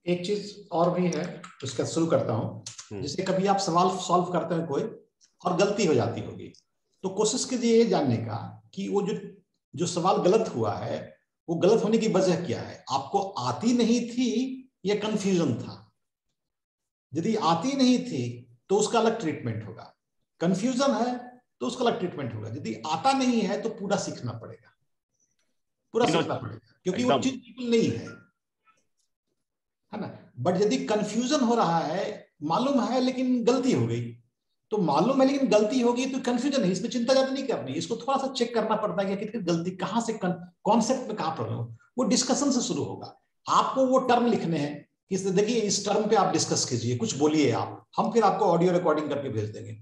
एक चीज और भी है, उसका शुरू करता हूं। जैसे कभी आप सवाल सॉल्व करते हैं कोई और गलती हो जाती होगी, तो कोशिश कीजिए ये जानने का कि वो जो जो सवाल गलत हुआ है वो गलत होने की वजह क्या है। आपको आती नहीं थी या कंफ्यूजन था? यदि आती नहीं थी तो उसका अलग ट्रीटमेंट होगा, कंफ्यूजन है तो उसका अलग ट्रीटमेंट होगा। यदि आता नहीं है तो पूरा सीखना पड़ेगा, पूरा सीखना पड़ेगा, क्योंकि वो चीज बिल्कुल नहीं है ना। बट यदि कंफ्यूजन हो रहा है, मालूम है लेकिन गलती हो गई, तो मालूम है लेकिन गलती होगी तो कंफ्यूजन है, इसमें चिंता ज्यादा नहीं करनी, इसको थोड़ा सा चेक करना पड़ता है कि गलती कहां से, कॉन्सेप्ट में कहां प्रॉब्लम हो। वो डिस्कशन से शुरू होगा। आपको वो टर्म लिखने हैं कि देखिए इस टर्म पे आप डिस्कस कीजिए, कुछ बोलिए आप, हम फिर आपको ऑडियो रिकॉर्डिंग करके भेज देंगे।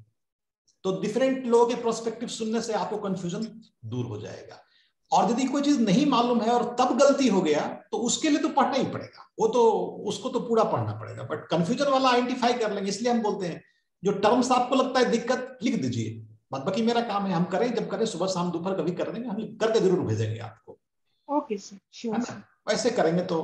तो डिफरेंट लोगों के प्रोस्पेक्टिव सुनने से आपको कंफ्यूजन दूर हो जाएगा। और यदि कोई चीज नहीं मालूम है और तब गलती हो गया तो उसके लिए तो पढ़ना ही पड़ेगा, वो तो उसको तो पूरा पढ़ना पड़ेगा। बट कंफ्यूजन वाला आइडेंटिफाई कर लेंगे, इसलिए हम बोलते हैं जो टर्म्स आपको लगता है दिक्कत लिख दीजिए, बाद बाकी मेरा काम है, हम करें जब करें, सुबह शाम दोपहर कभी कर देंगे, हम करके जरूर भेजेंगे आपको। ओके सर, श्योर है सर। ना, वैसे करेंगे तो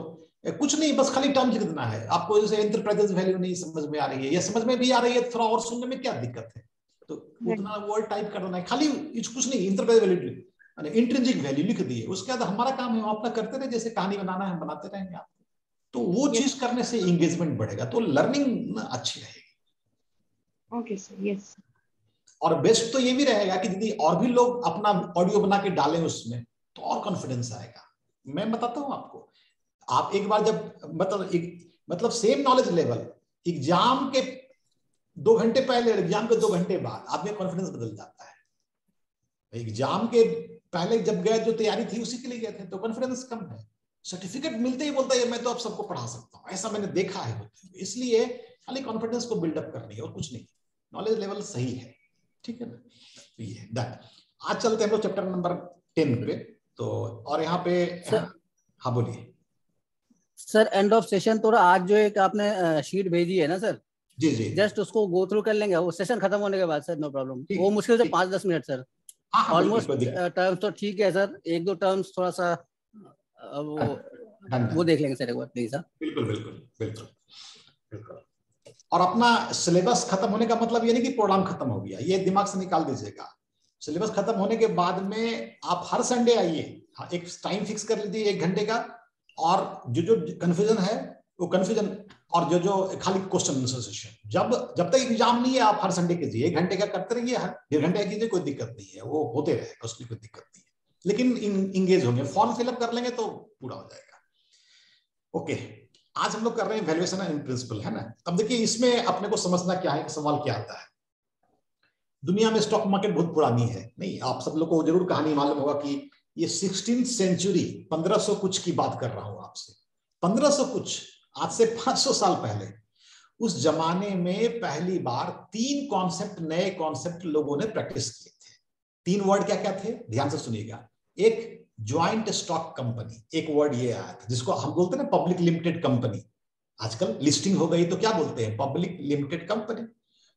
कुछ नहीं, बस खाली टर्म लिख देना है आपको। जैसे इंटरप्रेटेड वैल्यू नहीं समझ में आ रही है या समझ में भी आ रही है, थोड़ा और सुनने में क्या दिक्कत है, तो उतना वर्ड टाइप कर देना है, खाली कुछ नहीं, इंटरप्रेटेड वैल्यू इंट्रिंसिक वैल्यू लिख दिए। उसके बाद हमारा काम है हम अपना करते रहे, जैसे कहानी बनाना है हम बनाते रहेंगे आपको। तो वो चीज करने से इंगेजमेंट बढ़ेगा, तो लर्निंग अच्छी रहेगी। Okay sir, yes. और बेस्ट तो ये भी रहेगा कि यदि और भी लोग अपना ऑडियो बना के डालें उसमें, तो और कॉन्फिडेंस आएगा। मैं बताता हूं आपको, आप एक बार जब मतलब सेम नॉलेज लेवल, एग्जाम के 2 घंटे पहले और एग्जाम के 2 घंटे बाद आदमी कॉन्फिडेंस बदल जाता है। एग्जाम के पहले जब गए जो तैयारी थी उसी के लिए गए थे तो कॉन्फिडेंस कम है, सर्टिफिकेट मिलते ही बोलता है मैं तो अब सबको पढ़ा सकता हूँ, ऐसा मैंने देखा है होते हुए। इसलिए खाली कॉन्फिडेंस को बिल्डअप करनी है और कुछ नहीं, नॉलेज लेवल सही है, ठीक है ना। तो ये डन। आज चलते हैं हम लोग चैप्टर नंबर 10 पे। तो और यहाँ पे हाँ बोलिए सर। एंड ऑफ सेशन थोड़ा आज जो एक आपने शीट भेजी है ना सर, जी जी, जस्ट उसको गो थ्रू कर लेंगे वो सेशन खत्म होने के बाद सर, नो प्रॉब्लम। वो मुश्किल से 5-10 मिनट सर। ऑलमोस्ट टर्म्स तो ठीक है सर, एक दो टर्म्स थोड़ा सा वो देख लेंगे सर एक बार प्लीज। बिल्कुल बिल्कुल बिल्कुल बिल्कुल। और अपना सिलेबस खत्म होने का मतलब ये नहीं कि प्रोग्राम खत्म हो गया, ये दिमाग से निकाल दीजिएगा। सिलेबस खत्म होने के बाद में आप हर संडे आइए, एक टाइम फिक्स कर लीजिए 1 घंटे का, और जो कंफ्यूजन है वो कंफ्यूजन, और जो खाली क्वेश्चन आंसर सेशन, जब तक एग्जाम नहीं है आप हर संडे कीजिए, 1 घंटे का करते रहिए, हर 1.5 घंटे का कीजिए, कोई दिक्कत नहीं है, वो होते रहेगा, उसकी कोई दिक्कत नहीं है। लेकिन इंगेज होंगे, फॉर्म फिलअप कर लेंगे तो पूरा हो जाएगा। ओके, आज हम लोग कर रहे हैं वैल्यूएशन इन प्रिंसिपल, है ना। अब देखिए इसमें अपने को समझना क्या है, सवाल क्या आता है। दुनिया में स्टॉक मार्केट बहुत पुरानी है, नहीं आप सब लोग को जरूर कहानी मालूम होगा कि ये 16th सेंचुरी 1500 कुछ की बात कर रहा हूं आपसे, 1500 कुछ, आज से 500 साल पहले। उस जमाने में पहली बार 3 कॉन्सेप्ट, नए कॉन्सेप्ट लोगों ने प्रैक्टिस किए थे। 3 वर्ड क्या क्या थे, ध्यान से सुनिएगा। एक ज्वाइंट स्टॉक कंपनी, एक वर्ड ये आया था जिसको हम बोलते हैं ना पब्लिक लिमिटेड कंपनी। आजकल लिस्टिंग हो गई तो क्या बोलते हैं, पब्लिक लिमिटेड कंपनी।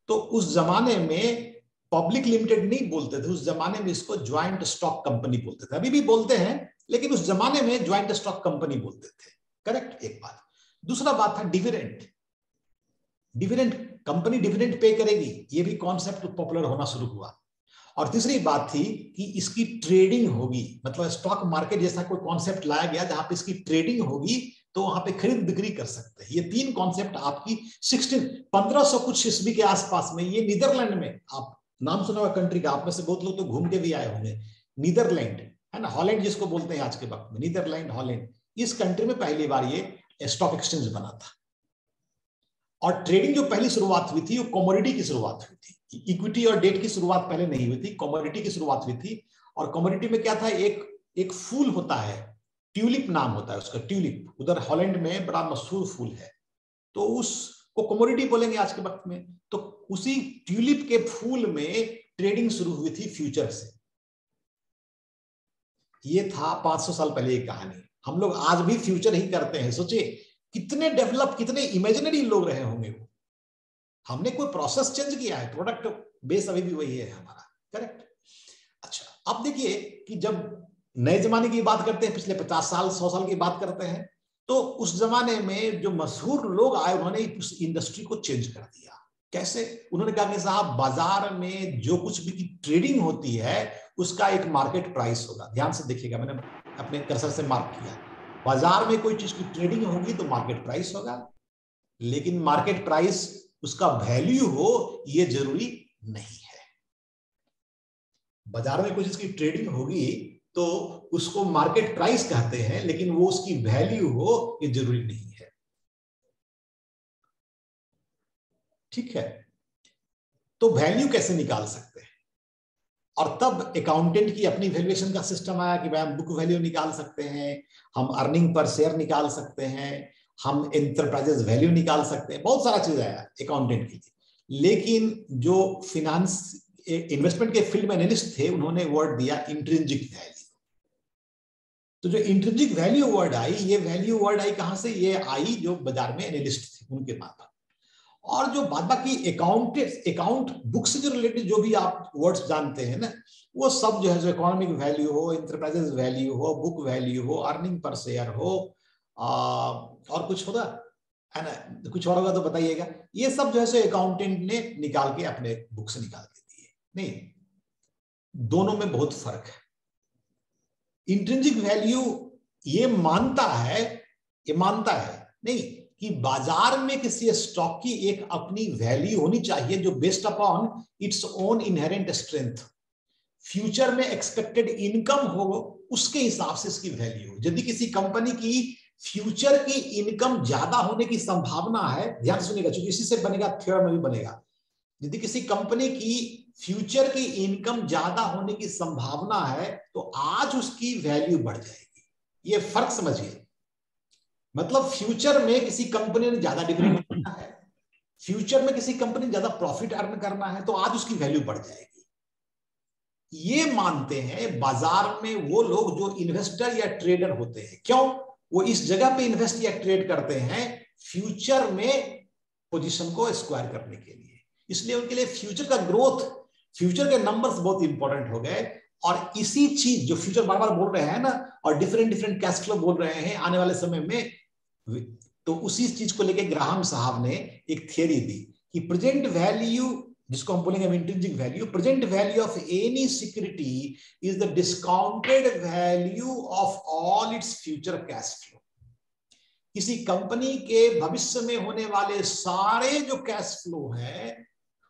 तो उस जमाने में पब्लिक लिमिटेड नहीं बोलते थे, उस जमाने में इसको ज्वाइंट स्टॉक कंपनी बोलते थे, अभी भी बोलते हैं लेकिन उस जमाने में ज्वाइंट स्टॉक कंपनी बोलते थे। करेक्ट, एक बात। दूसरा बात था dividend. Dividend company dividend pay करेगी, ये भी कॉन्सेप्ट पॉपुलर होना शुरू हुआ। और तीसरी बात थी कि इसकी ट्रेडिंग होगी, मतलब स्टॉक मार्केट जैसा कोई कॉन्सेप्ट लाया गया जहां पे इसकी ट्रेडिंग होगी, तो वहां पे खरीद बिक्री कर सकते हैं। ये 3 कॉन्सेप्ट आपकी 1500 कुछ ईस्वी के आसपास में, ये नीदरलैंड में, आप नाम सुना हुआ कंट्री का, आप में से बहुत लोग तो घूम के भी आए होंगे, नीदरलैंड है ना, हॉलैंड जिसको बोलते हैं आज के वक्त में, नीदरलैंड हॉलैंड, इस कंट्री में पहली बार ये स्टॉक एक्सचेंज बना था। और ट्रेडिंग जो पहली शुरुआत हुई थी वो कमोडिटी की शुरुआत हुई थी, इक्विटी और डेट की शुरुआत पहले नहीं हुई थी, कमोडिटी की शुरुआत हुई थी। और कमोडिटी में क्या था, एक फूल होता है, ट्यूलिप नाम होता है उसका, ट्यूलिप उधर हॉलैंड में बड़ा मशहूर फूल है, तो उसको कमोडिटी बोलेंगे आज के वक्त में। तो उसी ट्यूलिप के फूल में ट्रेडिंग शुरू हुई थी फ्यूचर से। ये था 500 साल पहले की कहानी। हम लोग आज भी फ्यूचर ही करते हैं, सोचिए कितने डेवलप, कितने इमेजिनरी लोग रहे होंगे वो। हमने कोई प्रोसेस चेंज किया है, प्रोडक्ट बेस अभी भी वही है हमारा। करेक्ट। अच्छा, अब देखिए कि जब नए जमाने की बात करते हैं, पिछले 50 साल 100 साल की बात करते हैं, तो उस जमाने में जो मशहूर लोग आए उन्होंने उस इंडस्ट्री को चेंज कर दिया। कैसे? उन्होंने कहा कि साहब बाजार में जो कुछ भी ट्रेडिंग होती है उसका एक मार्केट प्राइस होगा। ध्यान से देखिएगा, मैंने अपने कर्सर से मार्क किया, बाजार में कोई चीज की ट्रेडिंग होगी तो मार्केट प्राइस होगा, लेकिन मार्केट प्राइस उसका वैल्यू हो ये जरूरी नहीं है। बाजार में कोई चीज की ट्रेडिंग होगी तो उसको मार्केट प्राइस कहते हैं, लेकिन वो उसकी वैल्यू हो ये जरूरी नहीं है। ठीक है, तो वैल्यू कैसे निकाल सकते हैं? और तब अकाउंटेंट की अपनी वैल्यूएशन का सिस्टम आया कि भाई हम बुक वैल्यू निकाल सकते हैं, हम अर्निंग पर शेयर निकाल सकते हैं, हम एंटरप्राइजेस वैल्यू निकाल सकते हैं, बहुत सारा चीज आया अकाउंटेंट के लिए। लेकिन जो फिनांस इन्वेस्टमेंट के फील्ड में एनालिस्ट थे उन्होंने वर्ड दिया इंट्रिंसिक वैल्यू। तो जो इंट्रिंसिक वैल्यू वर्ड आई, ये वैल्यू वर्ड आई कहां से? ये आई जो बाजार में एनालिस्ट थे उनके माध्यम। और जो बाकी अकाउंट बुक से जो रिलेटेड जो भी आप वर्ड्स जानते हैं ना, वो सब जो है, जो इकोनॉमिक वैल्यू हो, इंटरप्राइजेस वैल्यू हो, बुक वैल्यू हो, अर्निंग पर शेयर हो, और कुछ होगा है ना, कुछ और होगा तो बताइएगा। ये सब जो है सो अकाउंटेंट ने निकाल के अपने बुक से निकाल के दिए। नहीं, दोनों में बहुत फर्क है। इंट्रिंसिक वैल्यू ये मानता है नहीं कि बाजार में किसी स्टॉक की एक अपनी वैल्यू होनी चाहिए जो based upon its own inherent strength, future में एक्सपेक्टेड इनकम हो उसके हिसाब से इसकी वैल्यू हो। यदि किसी कंपनी की फ्यूचर की इनकम ज्यादा होने की संभावना है, ध्यान सुनिएगा क्योंकि इसी से बनेगा, थ्योरम में भी बनेगा। यदि किसी कंपनी की फ्यूचर की इनकम ज्यादा होने की संभावना है तो आज उसकी वैल्यू बढ़ जाएगी। ये फर्क समझिए, मतलब फ्यूचर में किसी कंपनी ने ज्यादा डिविडेंड करना है, फ्यूचर में किसी कंपनी ने ज्यादा प्रॉफिट अर्न करना है तो आज उसकी वैल्यू बढ़ जाएगी। ये मानते हैं बाजार में वो लोग जो इन्वेस्टर या ट्रेडर होते हैं। क्यों? वो इस जगह पे इन्वेस्ट या ट्रेड करते हैं फ्यूचर में पोजीशन को स्क्वायर करने के लिए। इसलिए उनके लिए फ्यूचर का ग्रोथ, फ्यूचर के नंबर्स बहुत इंपॉर्टेंट हो गए। और इसी चीज जो फ्यूचर बार बार बोल रहे हैं ना, और डिफरेंट कैश फ्लो बोल रहे हैं आने वाले समय में, तो उसी चीज को लेके ग्राहम साहब ने एक थियरी दी कि प्रेजेंट वैल्यू, जिसको हम बोलेंगे intrinsic value, present value of any security is the discounted value of all its future cash flow. किसी कंपनी के भविष्य में होने वाले सारे जो कैश फ्लो है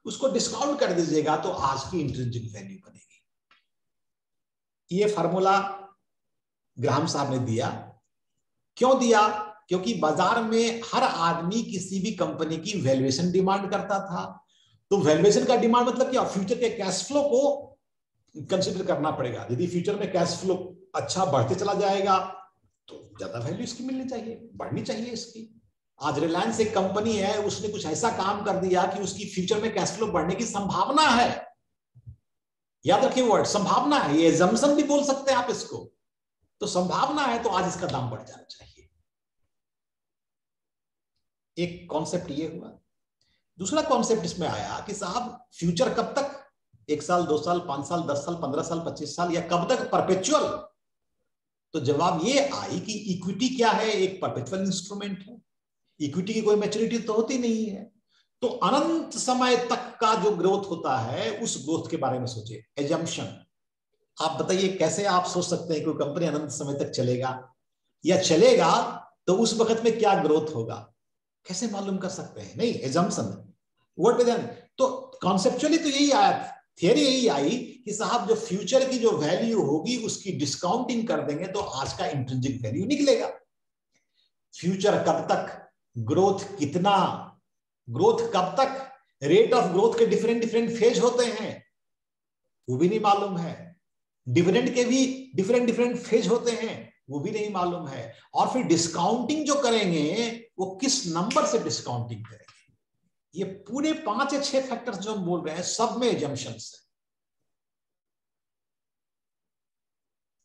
उसको डिस्काउंट कर दीजिएगा तो आज की इंट्रिंसिक वैल्यू बनेगी। ये फार्मूला ग्राहम साहब ने दिया। क्यों दिया? क्योंकि बाजार में हर आदमी किसी भी कंपनी की वैल्यूएशन डिमांड करता था। तो वैल्यूएशन का डिमांड मतलब क्या? फ्यूचर के कैश फ्लो को कंसीडर करना पड़ेगा। यदि फ्यूचर में कैश फ्लो अच्छा बढ़ते चला जाएगा तो ज्यादा वैल्यू इसकी मिलनी चाहिए, बढ़नी चाहिए इसकी। आज रिलायंस एक कंपनी है, उसने कुछ ऐसा काम कर दिया कि उसकी फ्यूचर में कैश फ्लो बढ़ने की संभावना है। याद रखिए वर्ड संभावना है, ये assumption भी बोल सकते हैं आप इसको। तो संभावना है तो आज इसका दाम बढ़ जाना चाहिए। एक कॉन्सेप्ट ये हुआ। दूसरा कॉन्सेप्ट इसमें आया कि साहब फ्यूचर कब तक? 1 साल, 2 साल, 5 साल, 10 साल, 15 साल, 25 साल, या कब तक परपेचुअल? तो जवाब ये आई कि इक्विटी क्या है? एक परपेचुअल इंस्ट्रूमेंट है। इक्विटी की कोई मैच्योरिटी तो होती नहीं है, तो अनंत समय तक का जो ग्रोथ होता है उस ग्रोथ के बारे में सोचिए। एजम्पशन, आप बताइए कैसे आप सोच सकते हैं कोई कंपनी अनंत समय तक चलेगा, या चलेगा तो उस वक्त में क्या ग्रोथ होगा? कैसे मालूम कर सकते हैं? नहीं, एजम्पशन वर्ड पे। तो कॉन्सेप्चुअली तो यही आया, थियरी यही आई कि साहब जो फ्यूचर की जो वैल्यू होगी उसकी डिस्काउंटिंग कर देंगे तो आज का इंट्रिंसिक वैल्यू निकलेगा। फ्यूचर कब तक, ग्रोथ कितना, ग्रोथ कब तक, रेट ऑफ ग्रोथ के डिफरेंट फेज होते हैं वो भी नहीं मालूम है। डिविडेंड के भी डिफरेंट फेज होते हैं वो भी नहीं मालूम है। और फिर डिस्काउंटिंग जो करेंगे वो किस नंबर से डिस्काउंटिंग करेंगे। ये पूरे 5 या 6 फैक्टर्स जो हम बोल रहे हैं सब में एजम्पशंस है।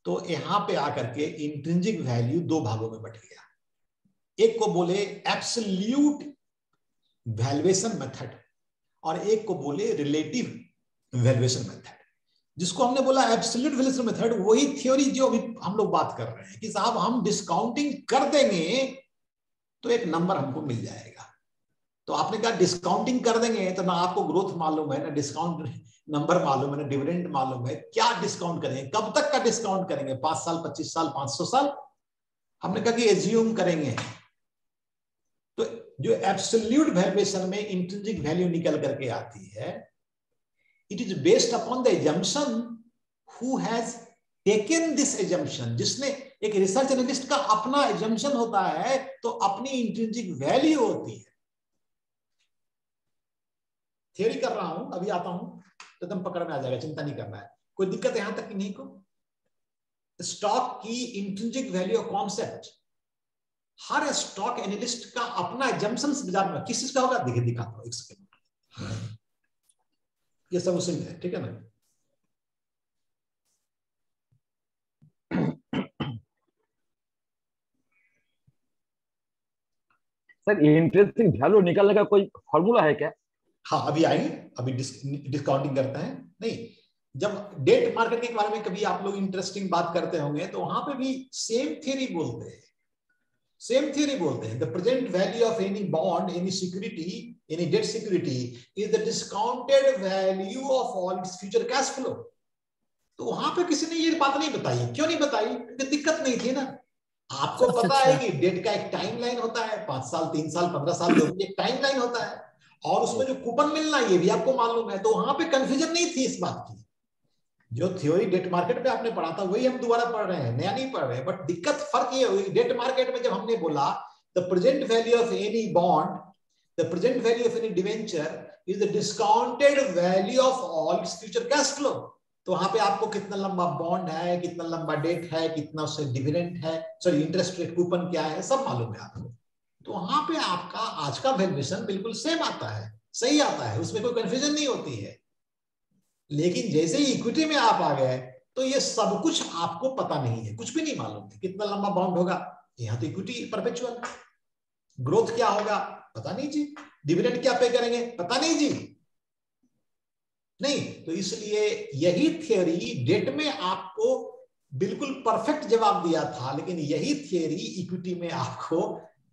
तो यहां पे आकर के इंट्रिंसिक वैल्यू 2 भागों में बट गया। एक को बोले एब्सोल्यूट वैल्यूएशन मेथड और एक को बोले रिलेटिव वैल्यूएशन मेथड। जिसको हमने बोला एब्सोल्यूट वैल्यूएशन मेथड, वही थ्योरी जो अभी हम लोग बात कर रहे हैं कि साहब हम डिस्काउंटिंग कर देंगे तो एक नंबर हमको मिल जाएगा। तो आपने कहा डिस्काउंटिंग कर देंगे, तो ना आपको ग्रोथ मालूम है, ना डिस्काउंट नंबर मालूम है, ना डिविडेंड मालूम है, क्या डिस्काउंट करेंगे, कब तक का डिस्काउंट करेंगे, 5 साल, 25 साल, 500 साल? हमने कहा कि एज्यूम करेंगे। तो जो एब्सोल्यूट वैल्यूएशन में इंट्रिंसिक वैल्यू निकल करके आती है, it is based upon the assumption who has taken this assumption. जिसने, एक रिसर्च एनालिस्ट का अपना एजम्पशन होता है, तो अपनी इंट्रिंसिक वैल्यू होती है। थियरी कर रहा हूं, अभी आता हूं तो तुम पकड़ में आ जाएगा, चिंता नहीं करना है। कोई दिक्कत यहां तक कि नहीं को? स्टॉक की इंट्रिंसिक वैल्यू कॉन्सेप्ट, हर स्टॉक एनालिस्ट का अपना एजम्पशंस बाजार में किस चीज का होगा, देखिए दिखाता हूं एक सेकंड। ये सब उसी में है, ठीक है ना? सर इंटरेस्टिंग वैल्यू निकालने का कोई फॉर्मूला है क्या? हाँ अभी आएंगे, अभी डिस्काउंटिंग करते हैं। नहीं, जब डेट मार्केट के बारे में कभी आप लोग इंटरेस्टिंग बात करते होंगे, तो वहां पे भी सेम थियरी बोलते हैं, सेम थियरी बोलते हैं। The present value of any bond, any security, any debt security is the discounted value of all its future cash flow. तो वहां पे किसी ने ये बात नहीं बताई। क्यों नहीं बताई? क्योंकि दिक्कत नहीं थी ना। आपको पता है कि डेट का एक टाइमलाइन होता है, 5 साल, 3 साल, 15 साल, जो भी एक टाइमलाइन होता है, और उसमें जो कूपन मिलना ये भी आपको मालूम है। तो वहां पे कंफ्यूजन नहीं थी इस बात की। जो थ्योरी डेट मार्केट पे आपने पढ़ा था वही हम दोबारा पढ़ रहे हैं, नया नहीं पढ़ रहे हैं। बट दिक्कत फर्क ये हुई, डेट मार्केट में जब हमने बोला the present value of any bond, the present value of any debenture is the discounted value of all its future cash flow. तो वहां पे आपको कितना लंबा बॉन्ड है, कितना लंबा डेट है, कितना उससे डिविडेंड है, सॉरी इंटरेस्ट रेट कूपन क्या है, सब मालूम है आपको। तो वहां पे आपका आज का वैल्यूएशन बिल्कुल सेम आता है, सही आता है, उसमें कोई कंफ्यूजन नहीं होती है। लेकिन जैसे ही इक्विटी में आप आ गए, तो ये सब कुछ आपको पता नहीं है, कुछ भी नहीं मालूम है। कितना लंबा बॉन्ड होगा, यहां तो इक्विटी परपेचुअल। ग्रोथ क्या होगा, पता नहीं जी। डिविडेंड क्या पे करेंगे, पता नहीं जी। नहीं, तो इसलिए यही थियरी डेट में आपको बिल्कुल परफेक्ट जवाब दिया था, लेकिन यही थियरी इक्विटी में आपको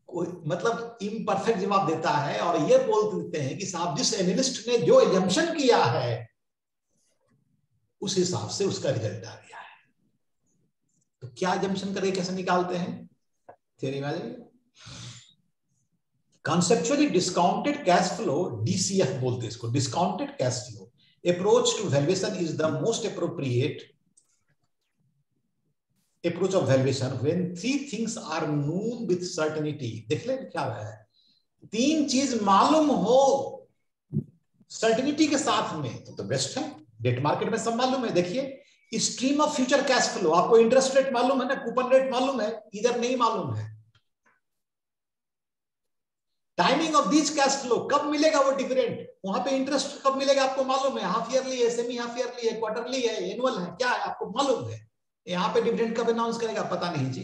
कोई मतलब इम्परफेक्ट जवाब देता है। और ये बोल देते हैं कि साहब जिस एनालिस्ट ने जो एजम्पशन किया है उस हिसाब से उसका रिजल्ट आ गया है। तो क्या एजम्पशन करके कैसे निकालते हैं थियरी में? Conceptually discounted cash flow, DCF बोलते हैं इसको, discounted cash flow approach to valuation is the most appropriate approach of valuation when 3 things are known with certainty। देख ले क्या है, 3 चीज मालूम हो सर्टिनिटी के साथ में, तो बेस्ट है। डेट मार्केट में सब मालूम है। देखिए stream of future cash flow, आपको इंटरेस्ट रेट मालूम है ना, कूपन रेट मालूम है, इधर नहीं मालूम है। Timing of this cash flow, कब मिलेगा वो डिविडेंड, वहां पे इंटरेस्ट कब मिलेगा आपको मालूम है, हाफ ईयरली है, सेमी हाफ ईयरली है, क्वार्टरली है, एनुअल है, क्या है आपको मालूम है। यहां पे डिविडेंड कब अनाउंस करेगा, पता नहीं जी।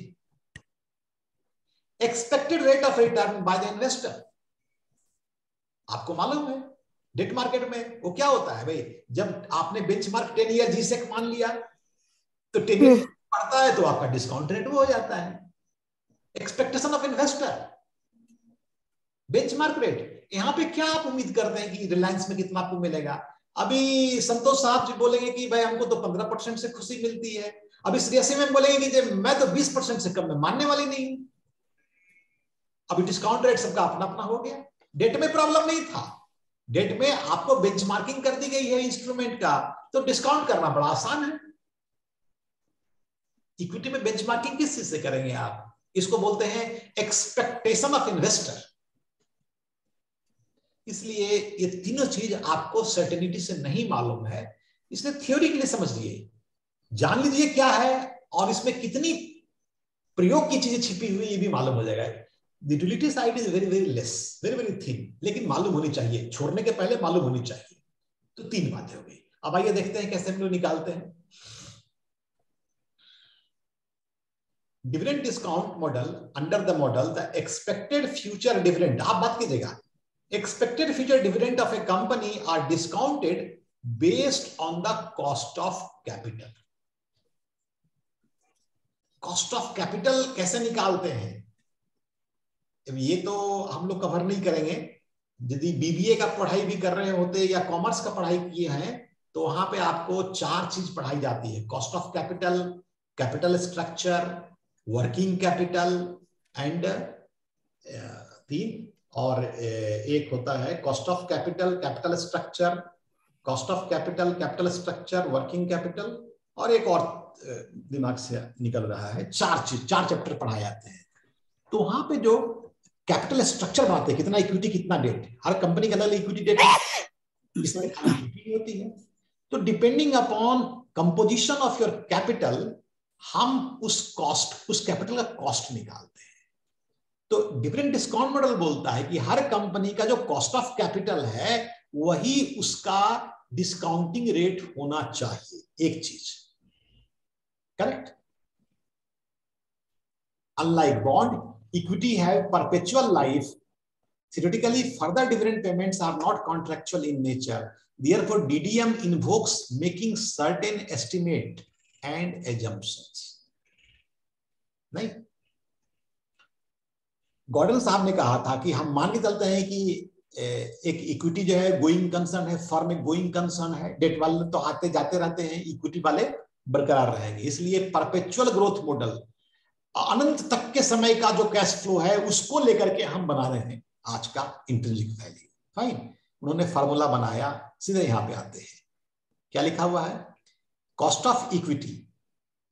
Expected rate of return by the investor, आपको मालूम है। डेट मार्केट में वो क्या होता है भाई, जब आपने बेंचमार्क 10 ईयर जीसेक मान लिया, तो 10 ईयर बढ़ता है तो आपका डिस्काउंट रेट वो हो जाता है। Expectation of investor, benchmark rate. यहां पे क्या आप उम्मीद करते हैं कि रिलायंस में कितना आपको मिलेगा? अभी संतोष साहब जी बोलेंगे कि भाई हमको तो 15% से खुशी मिलती है। अभी श्रेयसी मैम बोलेंगे कि मैं तो 20% से कम में मानने वाली नहीं हूं। अभी डिस्काउंट रेट सबका अपना अपना हो गया। डेट में प्रॉब्लम नहीं था, डेट में आपको बेंचमार्किंग कर दी गई है इंस्ट्रूमेंट का, तो डिस्काउंट करना बड़ा आसान है। इक्विटी में बेंचमार्किंग किस चीज से करेंगे आप? इसको बोलते हैं एक्सपेक्टेशन ऑफ इन्वेस्टर। इसलिए ये तीनों चीज आपको सर्टेनिटी से नहीं मालूम है, इसलिए थ्योरी के लिए समझ लिए, जान लीजिए क्या है, और इसमें कितनी प्रयोग की चीजें छिपी हुई ये भी मालूम हो जाएगा। The utility side is very very less, very very thin, लेकिन मालूम होनी चाहिए, छोड़ने के पहले मालूम होनी चाहिए। तो 3 बातें हो गई। अब आइए देखते हैं कैसे हम लोग निकालते हैं। Dividend discount model, under the model the expected future dividend, आप बात कीजिएगा, expected future dividend of a company are discounted based on the cost of capital। Cost of capital कैसे निकालते हैं? ये तो हम लोग कवर नहीं करेंगे। यदि बीबीए का पढ़ाई भी कर रहे होते या कॉमर्स का पढ़ाई किए हैं तो वहां पे आपको 4 चीज पढ़ाई जाती है, cost of capital, capital structure, working capital and 3 और एक होता है cost of capital, capital structure, cost of capital, capital structure, working capital, और एक और दिमाग से निकल रहा है, 4 चैप्टर पढ़ाए जाते हैं। तो वहां पे जो कैपिटल स्ट्रक्चर बनाते हैं, कितना इक्विटी कितना डेट, हर कंपनी का अलग इक्विटी डेट इसमें इक्विटी होती है। तो depending upon composition of your capital हम उस कैपिटल का कॉस्ट निकालते हैं। तो डिफरेंट डिस्काउंट मॉडल बोलता है कि हर कंपनी का जो कॉस्ट ऑफ कैपिटल है वही उसका डिस्काउंटिंग रेट होना चाहिए, एक चीज, correct. Unlike bond, equity have perpetual life. Theoretically, further dividend payments are not contractual in nature. Therefore, DDM invokes making certain estimate and assumptions. नहीं, गॉर्डन साहब ने कहा था कि हम मान के चलते हैं कि एक इक्विटी जो है गोइंग कंसर्न है, फर्म एक गोइंग कंसर्न है, डेट वाले तो आते जाते रहते हैं, इक्विटी वाले बरकरार रहेंगे। इसलिए परपेचुअल ग्रोथ मॉडल, अनंत तक के समय का जो कैश फ्लो है उसको लेकर के हम बना रहे हैं आज का इंट्रिंसिक वैल्यू। फाइन, उन्होंने फार्मूला बनाया, सीधे यहां पे आते हैं, क्या लिखा हुआ है, कॉस्ट ऑफ इक्विटी,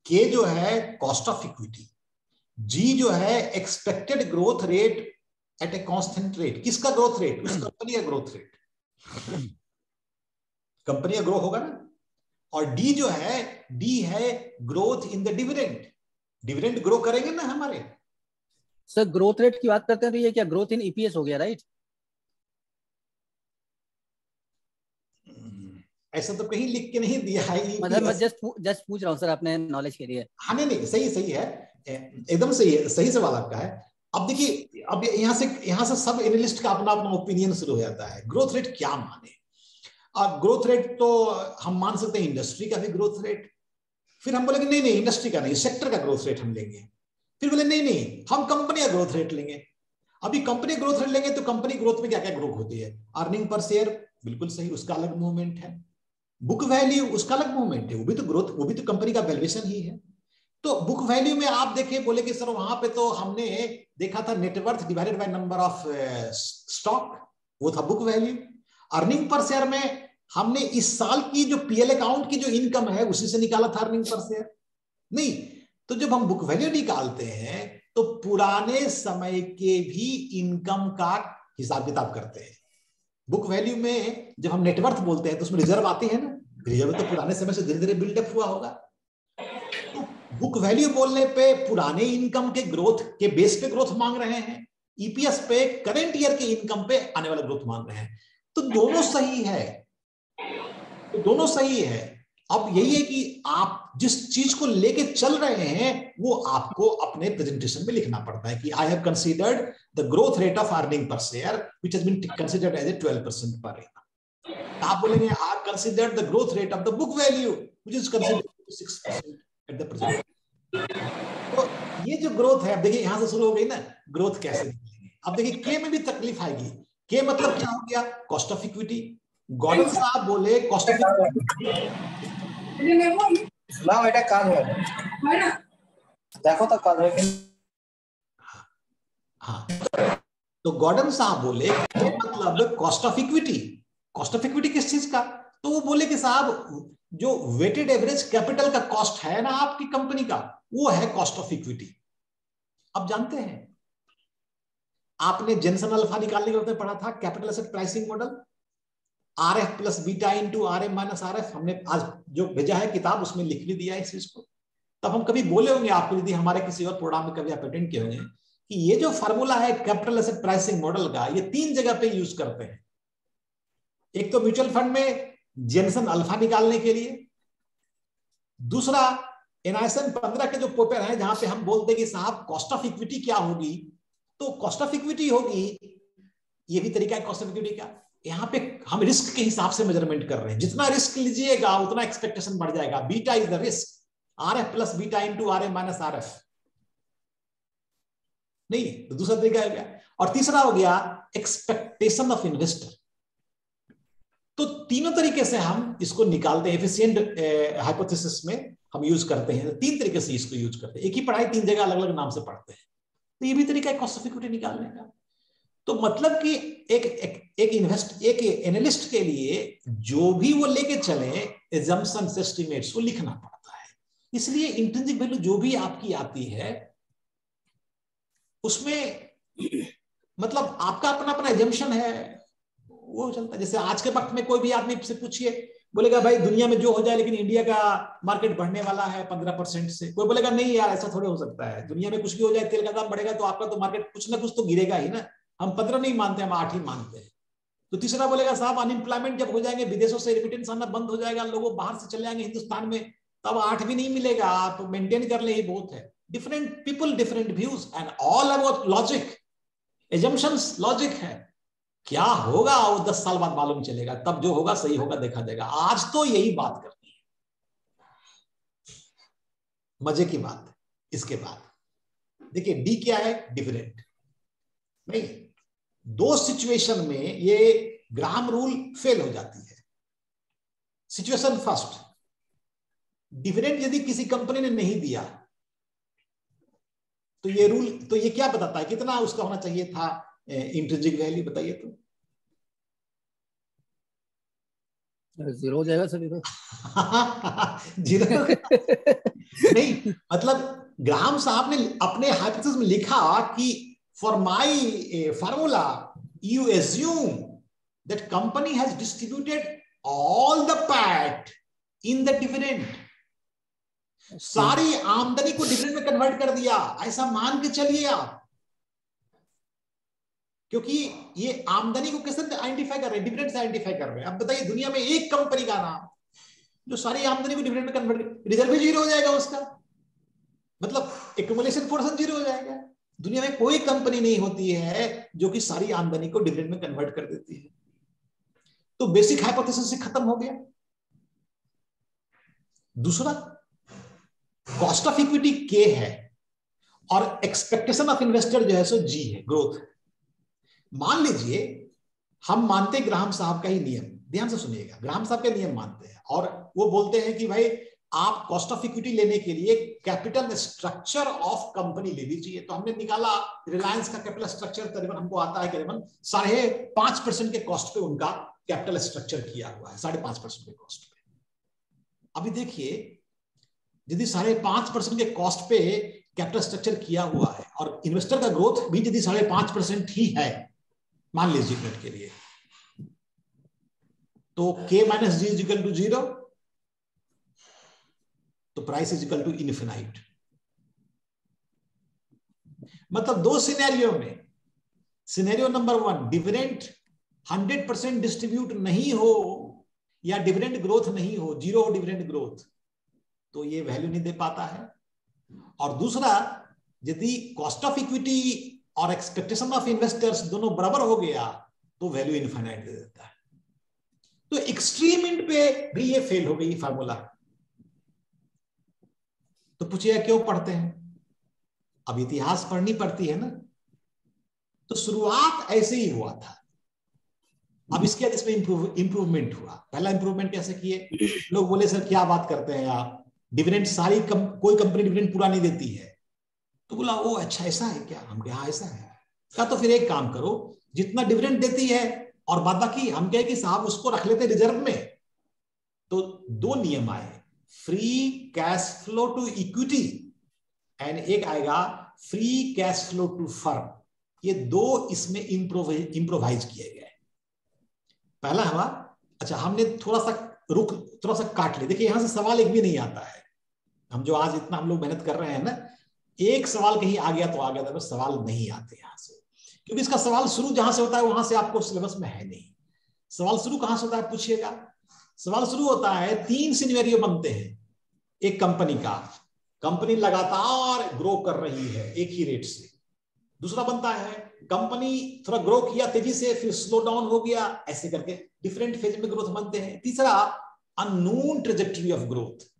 के जो है कॉस्ट ऑफ इक्विटी, जी जो है expected growth rate at a constant rate. किसका ग्रोथ रेट? उस कंपनी का ग्रोथ रेट, कंपनी का ग्रो होगा ना। और डी जो है, डी है growth in the dividend, dividend grow करेंगे ना हमारे। सर ग्रोथ रेट की बात करते हैं तो ये क्या ग्रोथ इन ईपीएस हो गया, राइट? ऐसा तो कहीं लिख के नहीं दिया है, मतलब मैं जस्ट पूछ रहा हूँ सर अपने नॉलेज के लिए। हाँ नहीं, सही है, एकदम सही है, सही सवाल आपका है। अब देखिए, अब यहाँ से सब एनालिस्ट का अपना अपना ओपिनियन शुरू हो जाता है। ग्रोथ रेट क्या माने? ग्रोथ रेट तो हम मान सकते हैं इंडस्ट्री का भी ग्रोथ रेट, फिर हम बोलेंगे नहीं इंडस्ट्री का नहीं, सेक्टर का ग्रोथ रेट हम लेंगे, फिर बोले नहीं हम कंपनी का ग्रोथ रेट लेंगे। अभी कंपनी ग्रोथ रेट लेंगे तो कंपनी ग्रोथ में क्या क्या ग्रोथ होती है? अर्निंग पर शेयर, बिल्कुल सही, उसका अलग मूवमेंट है। बुक वैल्यू, उसका अलग मूवमेंट है, वो भी तो ग्रोथ, वो भी तो कंपनी का वैल्यूएशन ही है। तो बुक वैल्यू में आप देखिए, बोले कि सर वहां पे तो हमने देखा था net worth divided by number of stock, वो था book value. Earning per share में हमने इस साल की जो पीएल अकाउंट की जो इनकम है उसी से निकाला था अर्निंग पर शेयर। नहीं, तो जब हम बुक वैल्यू निकालते हैं तो पुराने समय के भी इनकम का हिसाब किताब करते हैं। बुक वैल्यू में जब हम नेटवर्थ बोलते हैं तो उसमें रिजर्व आती है ना, रिजर्व तो पुराने समय से धीरे धीरे बिल्डअप हुआ होगा। तो बुक वैल्यू बोलने पे पुराने इनकम के ग्रोथ के बेस पे ग्रोथ मांग रहे हैं, ईपीएस पे करेंट ईयर के इनकम पे आने वाला ग्रोथ मांग रहे हैं। तो दोनों सही है, तो दोनों सही है। अब यही है कि आप जिस चीज को लेके चल रहे हैं वो आपको अपने प्रेजेंटेशन में लिखना पड़ता है कि I have considered the growth rate of earning per share which has been considered as a 12% per annum. आप बोलेंगे I have considered the growth rate of the book value which is considered 6% at the present. तो ये जो growth है, अब देखिए यहां से शुरू हो गई ना, ग्रोथ कैसे निकलेंगे। अब देखिए के में भी तकलीफ आएगी। के मतलब क्या हो गया? Cost of equity. गॉर्डन साहब बोले कॉस्ट ऑफ না এটা কাজ হয় না, দেখো তো কাজ হয় কি। हाँ, तो गॉर्डन साहब बोले मतलब cost of equity. Cost of equity किस चीज का? तो वो बोले कि साहब जो वेटेड एवरेज कैपिटल का कॉस्ट है ना आपकी कंपनी का, वो है कॉस्ट ऑफ इक्विटी। अब जानते हैं आपने जेनसन अल्फा निकालने के वक्त पढ़ा था capital asset pricing model, RF plus beta into RF minus RF. हमने आज जो भेजा है किताब उसमें लिख भी दिया है इस चीज को। तब हम कभी बोले होंगे आपको, यदि हमारे किसी और प्रोग्राम में कभी आप अटेंड किए होंगे, कि ये जो फार्मूला है कैपिटल एसेट प्राइसिंग मॉडल का, ये 3 जगह पे यूज करते हैं। एक तो म्यूचुअल फंड में जेनसन अल्फा निकालने के लिए, दूसरा एनआईएसएन 15 के जो पेपर है जहां पे हम बोलते हैं कि साहब कॉस्ट ऑफ इक्विटी क्या होगी, तो कॉस्ट ऑफ इक्विटी होगी, ये भी तरीका है कॉस्ट ऑफ इक्विटी का। यहाँ पे हम रिस्क के हिसाब से मेजरमेंट कर रहे हैं, जितना रिस्क लीजिएगा उतना एक्सपेक्टेशन बढ़ जाएगा। Beta is the risk, RF plus beta into RF minus RF. नहीं तो दूसरा तरीका है क्या? और तीसरा हो गया एक्सपेक्टेशन ऑफ इन्वेस्टर। तो तीनों तरीके से हम इसको निकालते हैं, एफिशिएंट हाइपोथेसिस में हम यूज करते हैं, तीन तरीके से इसको यूज करते हैं। एक ही पढ़ाई तीन जगह अलग अलग नाम से पढ़ते हैं, तो ये भी तरीका है कॉस्ट ऑफ इक्विटी निकालने का। तो मतलब कि एक एनालिस्ट के लिए जो भी वो लेके चले एजम्पशंस, एस्टिमेट्स, वो लिखना पड़ता है। इसलिए इंट्रिंसिक वैल्यू जो भी आपकी आती है उसमें मतलब आपका अपना अपना एजम्पशन है, वो चलता है। जैसे आज के वक्त में कोई भी आदमी से पूछिए, बोलेगा भाई दुनिया में जो हो जाए लेकिन इंडिया का मार्केट बढ़ने वाला है 15% से। कोई बोलेगा नहीं यार ऐसा थोड़े हो सकता है, दुनिया में कुछ भी हो जाए, तेल का दाम बढ़ेगा तो आपका तो मार्केट कुछ ना कुछ तो गिरेगा ही ना। हम 15 नहीं मानते, हम 8 ही मानते हैं। तो तीसरा बोलेगा साहब अनएम्प्लॉयमेंट जब हो जाएंगे, विदेशों से रेमिटेंस आना बंद हो जाएगा, लोग बाहर से चले जाएंगे हिंदुस्तान में, तब 8 भी नहीं मिलेगा, आप मेंटेन कर ले ही बहुत है। Different people, different views and all about logic, assumptions, logic है। क्या होगा वो 10 साल बाद मालूम चलेगा, तब जो होगा सही होगा देखा जाएगा। आज तो यही बात करनी है। मजे की बात है इसके बाद देखिए डी क्या है, डिविडेंड। नहीं, दो सिचुएशन में ये ग्राहम रूल फेल हो जाती है। सिचुएशन फर्स्ट, डिविडेंड यदि किसी कंपनी ने नहीं दिया तो ये रूल, तो ये क्या बताता है कितना उसका होना चाहिए था इंट्रिंसिक वैल्यू, बताइए तो। 0 हो जाएगा सर, 0 नहीं, मतलब ग्राहम साहब ने अपने हाइपोथेसिस में लिखा कि for my formula you assume that company has distributed all the PAT in the dividend. सारी आमदनी को डिविडेंड में कन्वर्ट कर दिया, ऐसा मान के चलिए आप, क्योंकि ये आमदनी को कैसे आइडेंटिफाई कर रहे हैं, डिविडेंड से आइडेंटिफाई कर रहे हैं। अब बताइए दुनिया में एक कंपनी का नाम जो सारी आमदनी को डिविडेंड में कन्वर्ट, रिजर्व भी 0 हो जाएगा उसका, मतलब एक्युमुलेशन पोर्शन 0 हो जाएगा। दुनिया में कोई कंपनी नहीं होती है जो कि सारी आमदनी को डिविडेंड में कन्वर्ट कर देती है। तो बेसिक हाइपोथेसिस से खत्म हो गया। दूसरा, कॉस्ट ऑफ इक्विटी के है और एक्सपेक्टेशन ऑफ इन्वेस्टर जो है सो जी है, ग्रोथ है। मान लीजिए हम मानते ग्राहम साहब का ही नियम, ध्यान से सुनिएगा, ग्राहम साहब के नियम मानते हैं और वो बोलते हैं कि भाई आप कॉस्ट ऑफ इक्विटी लेने के लिए कैपिटल स्ट्रक्चर ऑफ कंपनी ले लीजिए। तो हमने निकाला रिलायंस का कैपिटल स्ट्रक्चर करीबन हमको आता है करीबन 5.5% के कॉस्ट पे उनका कैपिटल स्ट्रक्चर किया हुआ है, 5.5% के कॉस्ट पे। अभी देखिए यदि 5.5% के कॉस्ट पे कैपिटल स्ट्रक्चर किया हुआ है और इन्वेस्टर का ग्रोथ भी यदि 5.5% ही है, मान लीजिए मिनट के लिए, तो K minus G is equal to 0, तो price is equal to infinite. मतलब दो सिनेरियो में, सिनेरियो नंबर 1 डिविडेंड 100% डिस्ट्रीब्यूट नहीं हो या डिविडेंड ग्रोथ नहीं हो, 0 हो डिविडेंड ग्रोथ, तो ये वैल्यू नहीं दे पाता है। और दूसरा, यदि कॉस्ट ऑफ इक्विटी और एक्सपेक्टेशन ऑफ इन्वेस्टर्स दोनों बराबर हो गया तो वैल्यू इनफाइनाइट दे देता है। तो एक्सट्रीम एंड पे भी ये फेल हो गई फार्मूला। तो पूछिए क्यों पढ़ते हैं, अब इतिहास पढ़नी पड़ती है ना। तो शुरुआत ऐसे ही हुआ था, अब इसके बाद इसमें इंप्रूवमेंट हुआ। पहला इंप्रूवमेंट कैसे किए, लोग बोले सर क्या बात करते हैं आप, डिविडेंड कोई कंपनी डिविडेंड पूरा नहीं देती है। तो बोला ओ अच्छा ऐसा है क्या, हम कहा ऐसा है। क्या तो फिर एक काम करो, जितना डिविडेंड देती है और बाद बाकी हम कहे कि साहब उसको रख लेते रिजर्व में। तो दो नियम आए, free cash flow to equity and एक आएगा free cash flow to firm. ये दो इसमें इंप्रोवाइज किए गए। पहला हुआ, अच्छा हमने थोड़ा सा काट लिया। देखिए यहां से सवाल एक भी नहीं आता है। हम जो आज इतना हम लोग मेहनत कर रहे हैं ना, एक सवाल कहीं आ गया तो आ गया था, बस सवाल नहीं आते यहां से, क्योंकि इसका सवाल शुरू जहां से होता है वहां से आपको सिलेबस में है नहीं। सवाल शुरू कहां से होता है पूछिएगा। सवाल शुरू होता है, 3 सिनेरियो बनते हैं एक कंपनी का, कंपनी लगातार ग्रो कर रही है एक ही रेट से। दूसरा बनता है कंपनी थोड़ा ग्रो किया तेजी से, फिर स्लो डाउन हो गया, ऐसे करके डिफरेंट फेज में ग्रोथ बनते हैं। तीसरा अननोन ट्रेजेक्टरी ऑफ ग्रोथ।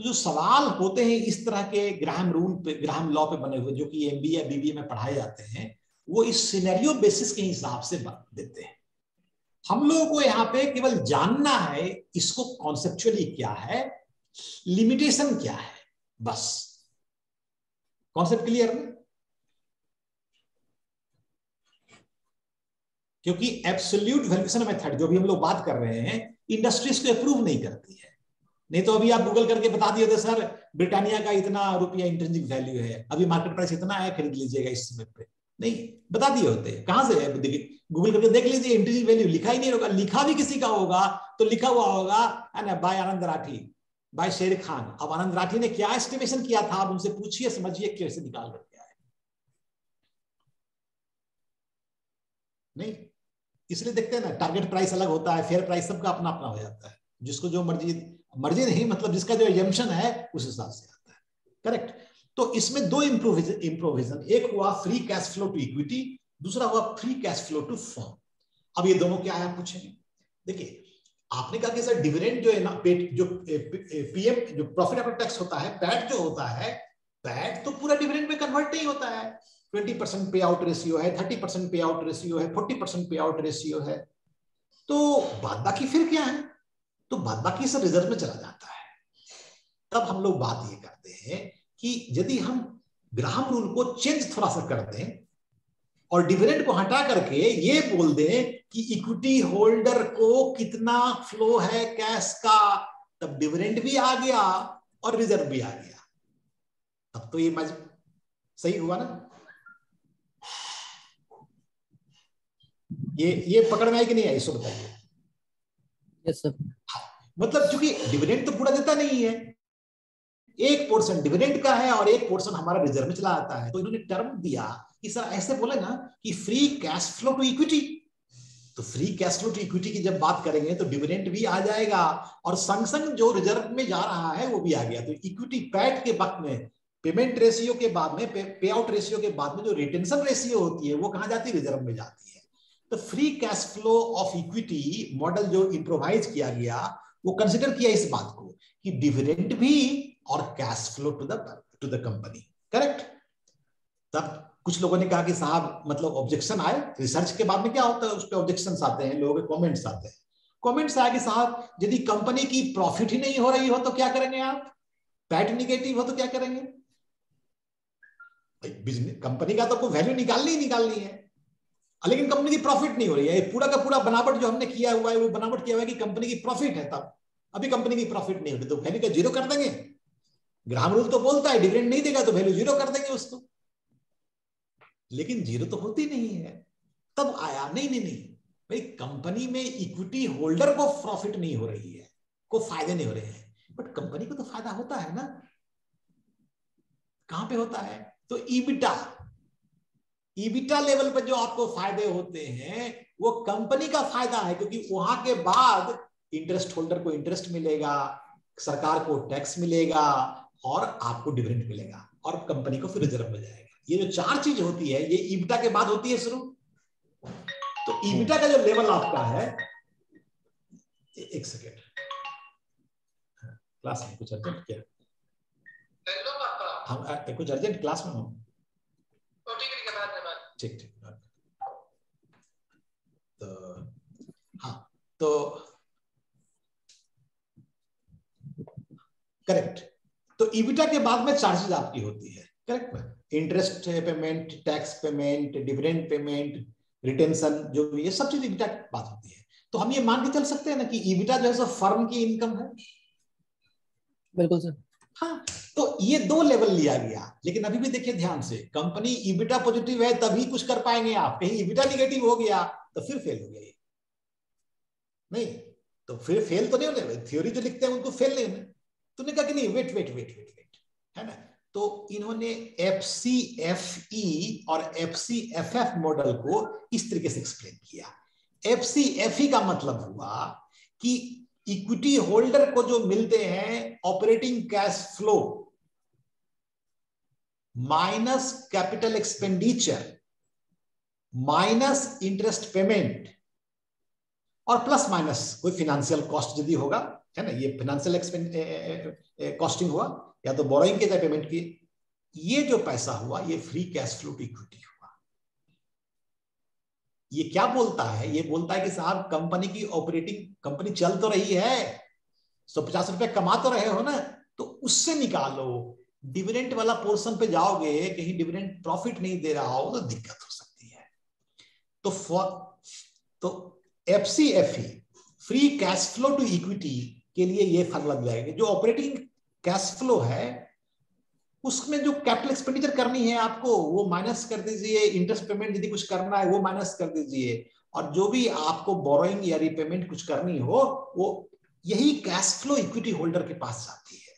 तो जो सवाल होते हैं इस तरह के ग्राहम रूल पे, ग्राहम लॉ पे बने हुए, जो कि एमबीए या बीबीए में पढ़ाए जाते हैं, वो इस सिनेरियो बेसिस के हिसाब से देते हैं। हम लोगों को यहां पे केवल जानना है इसको कॉन्सेप्चुअली क्या है, लिमिटेशन क्या है, बस। कॉन्सेप्ट क्लियर है? क्योंकि एब्सोल्यूट वैल्यूएशन मेथड जो भी हम लोग बात कर रहे हैं, इंडस्ट्रीज को अप्रूव नहीं करती है। नहीं तो अभी आप गूगल करके बता दिए थे सर ब्रिटानिया का इतना रुपया इंट्रिंसिक वैल्यू है, अभी मार्केट प्राइस इतना है, खरीद लीजिएगा इस समय पे। नहीं बता दिए होते, कहां से है? देखिए गूगल करके देख लीजिए, इंट्रिंसिक वैल्यू लिखा ही नहीं होगा। लिखा भी किसी का होगा तो लिखा हुआ होगा है ना, बाय आनंद राठी, बाय शेर खान। अब आनंद राठी ने क्या एस्टिमेशन किया था, आप उनसे पूछिए, समझिए कैसे निकाल करके आए। नहीं, इसलिए देखते हैं ना, टारगेट प्राइस अलग होता है, फेयर प्राइस सबका अपना अपना हो जाता है। जिसको जो मर्जी, मर्जी नहीं मतलब जिसका जो एजम्पशन है उस हिसाब से आता है। करेक्ट। तो इसमें दो इंप्रोविजन, एक हुआ free cash flow to equity, दूसरा हुआ free cash flow to firm. अब ये दोनों क्या है आप पूछेंगे। देखिए आपने कहा कि सर डिविडेंड जो है ना, जो पीएम जो प्रॉफिट आफ्टर टैक्स होता है, पैट जो होता है, पैट तो पूरा डिविडेंड में कन्वर्ट नहीं होता है। 20% पे आउट रेशियो है, 30% पे आउट रेशियो है, 40% पे आउट रेशियो है। तो बाद बाकी फिर क्या है? तो बाद बाकी सब रिजर्व में चला जाता है। तब हम लोग बात ये करते हैं कि यदि हम ग्राहम रूल को चेंज थोड़ा सा कर दें और डिविडेंड को हटा करके ये बोल दें कि इक्विटी होल्डर को कितना फ्लो है कैश का, तब डिविडेंड भी आ गया और रिजर्व भी आ गया। तब तो ये सही हुआ ना? ये पकड़ में आई कि नहीं आई, इसको बताइए। Yes sir. मतलब चूंकि डिविडेंड तो पूरा देता नहीं है, एक पोर्शन डिविडेंड का है और एक पोर्शन हमारा रिजर्व में चला आता है। तो इन्होंने टर्म दिया कि सर ऐसे बोले ना कि free cash flow to equity. तो free cash flow to equity की जब बात करेंगे तो डिविडेंड भी आ जाएगा और संग संग जो रिजर्व में जा रहा है वो भी आ गया। तो इक्विटी पैट के वक्त में, पेमेंट रेशियो के बाद में, पे आउट रेशियो के बाद में जो रिटेंशन रेशियो होती है वो कहां जाती है? रिजर्व में जाती है। तो free cash flow of equity model जो इंप्रोवाइज किया गया वो कंसिडर किया इस बात को कि डिविडेंड भी और cash flow to the company. Correct. तब कुछ लोगों ने कहा कि साहब मतलब ऑब्जेक्शन आए, रिसर्च के बाद में क्या होता है, उस पर ऑब्जेक्शंस आते हैं, लोगों के कमेंट्स आते हैं। कमेंट्स आया कि साहब यदि कंपनी की प्रॉफिट ही नहीं हो रही हो तो क्या करेंगे आप? पैट निगेटिव हो तो क्या करेंगे? बिजनेस कंपनी का तो कोई वैल्यू निकालनी ही निकालनी है, लेकिन कंपनी की प्रॉफिट नहीं हो रही है। पूरा का पूरा बनावट जो हमने किया हुआ है वो बनावट किया हुआ है कि कंपनी की प्रॉफिट है, तब अभी कंपनी की प्रॉफिट नहीं होती तो वैल्यू का जीरो कर देंगे। ग्राहम रूल तो बोलता है डिविडेंड नहीं देगा तो वैल्यू जीरो कर देंगे उसको, लेकिन जीरो तो होती नहीं है। तब आया नहीं नहीं नहीं भाई, कंपनी में इक्विटी होल्डर को प्रॉफिट नहीं हो रही है, को फायदे नहीं हो रहे हैं, बट कंपनी को तो फायदा होता है ना। कहां पे होता है? तो ईबिटा लेवल पर जो आपको फायदे होते हैं वो कंपनी का फायदा है, क्योंकि वहां के बाद इंटरेस्ट होल्डर को इंटरेस्ट मिलेगा, सरकार को टैक्स मिलेगा और आपको डिविडेंड मिलेगा और कंपनी को फिर रिजर्व में जाएगा। ये जो चार चीज होती है ये ईबिटा के बाद होती है शुरू। तो ईबिटा का जो लेवल आपका है, एक सेकेंड, क्लास में कुछ अर्जेंट क्या? हम कुछ अर्जेंट क्लास में हो? ठीक ठीक। तो हाँ, तो करेक्ट। तो ईबिटा के बाद में चार्जेस आपकी होती है। Correct. Interest payment, tax payment, dividend payment, retention, जो भी ये सब चीज ईबिटा की बात होती है। तो हम ये मान के चल सकते हैं ना कि ईबिटा जो है सो फर्म की इनकम है। बिल्कुल सर। हाँ, तो ये दो लेवल लिया गया, लेकिन अभी भी देखिए ध्यान से, कंपनी ईबिटा पॉजिटिव है तभी कुछ कर पाएंगे आप, कहीं ईबिटा निगेटिव हो गया तो फिर फेल हो गया ये। नहीं तो फिर फेल तो नहीं होने, थ्योरी जो लिखते हैं उनको फेल नहीं होने। तूने कहा कि नहीं wait wait wait wait wait, है ना। तो इन्होंने FCFE और FCFF मॉडल को इस तरीके से एक्सप्लेन किया। FCFE का मतलब हुआ कि इक्विटी होल्डर को जो मिलते हैं operating cash flow minus capital expenditure minus interest payment और प्लस माइनस कोई फिनेंशियल कॉस्ट यदि होगा, है ना, ये फाइनेंशियल कॉस्टिंग हुआ या तो बोरोइंग के पेमेंट की, ये जो पैसा हुआ ये free cash flow to equity हुआ। ये क्या बोलता है? ये बोलता है कि साहब कंपनी की ऑपरेटिंग, कंपनी चल तो रही है, 150 रुपए कमा तो रहे हो ना, तो उससे निकालो। डिविडेंड वाला पोर्शन पे जाओगे, कहीं डिविडेंड प्रॉफिट नहीं दे रहा हो तो दिक्कत हो सकती है। तो FCFE, free cash flow to equity के लिए ये फॉर्मूला दिया है। जो ऑपरेटिंग कैश फ्लो है उसमें जो कैपिटल एक्सपेंडिचर करनी है आपको वो माइनस कर दीजिए, इंटरेस्ट पेमेंट यदि कुछ करना है वो माइनस कर दीजिए, और जो भी आपको बोरोइंग या रीपेमेंट कुछ करनी हो वो, यही कैश फ्लो इक्विटी होल्डर के पास जाती है।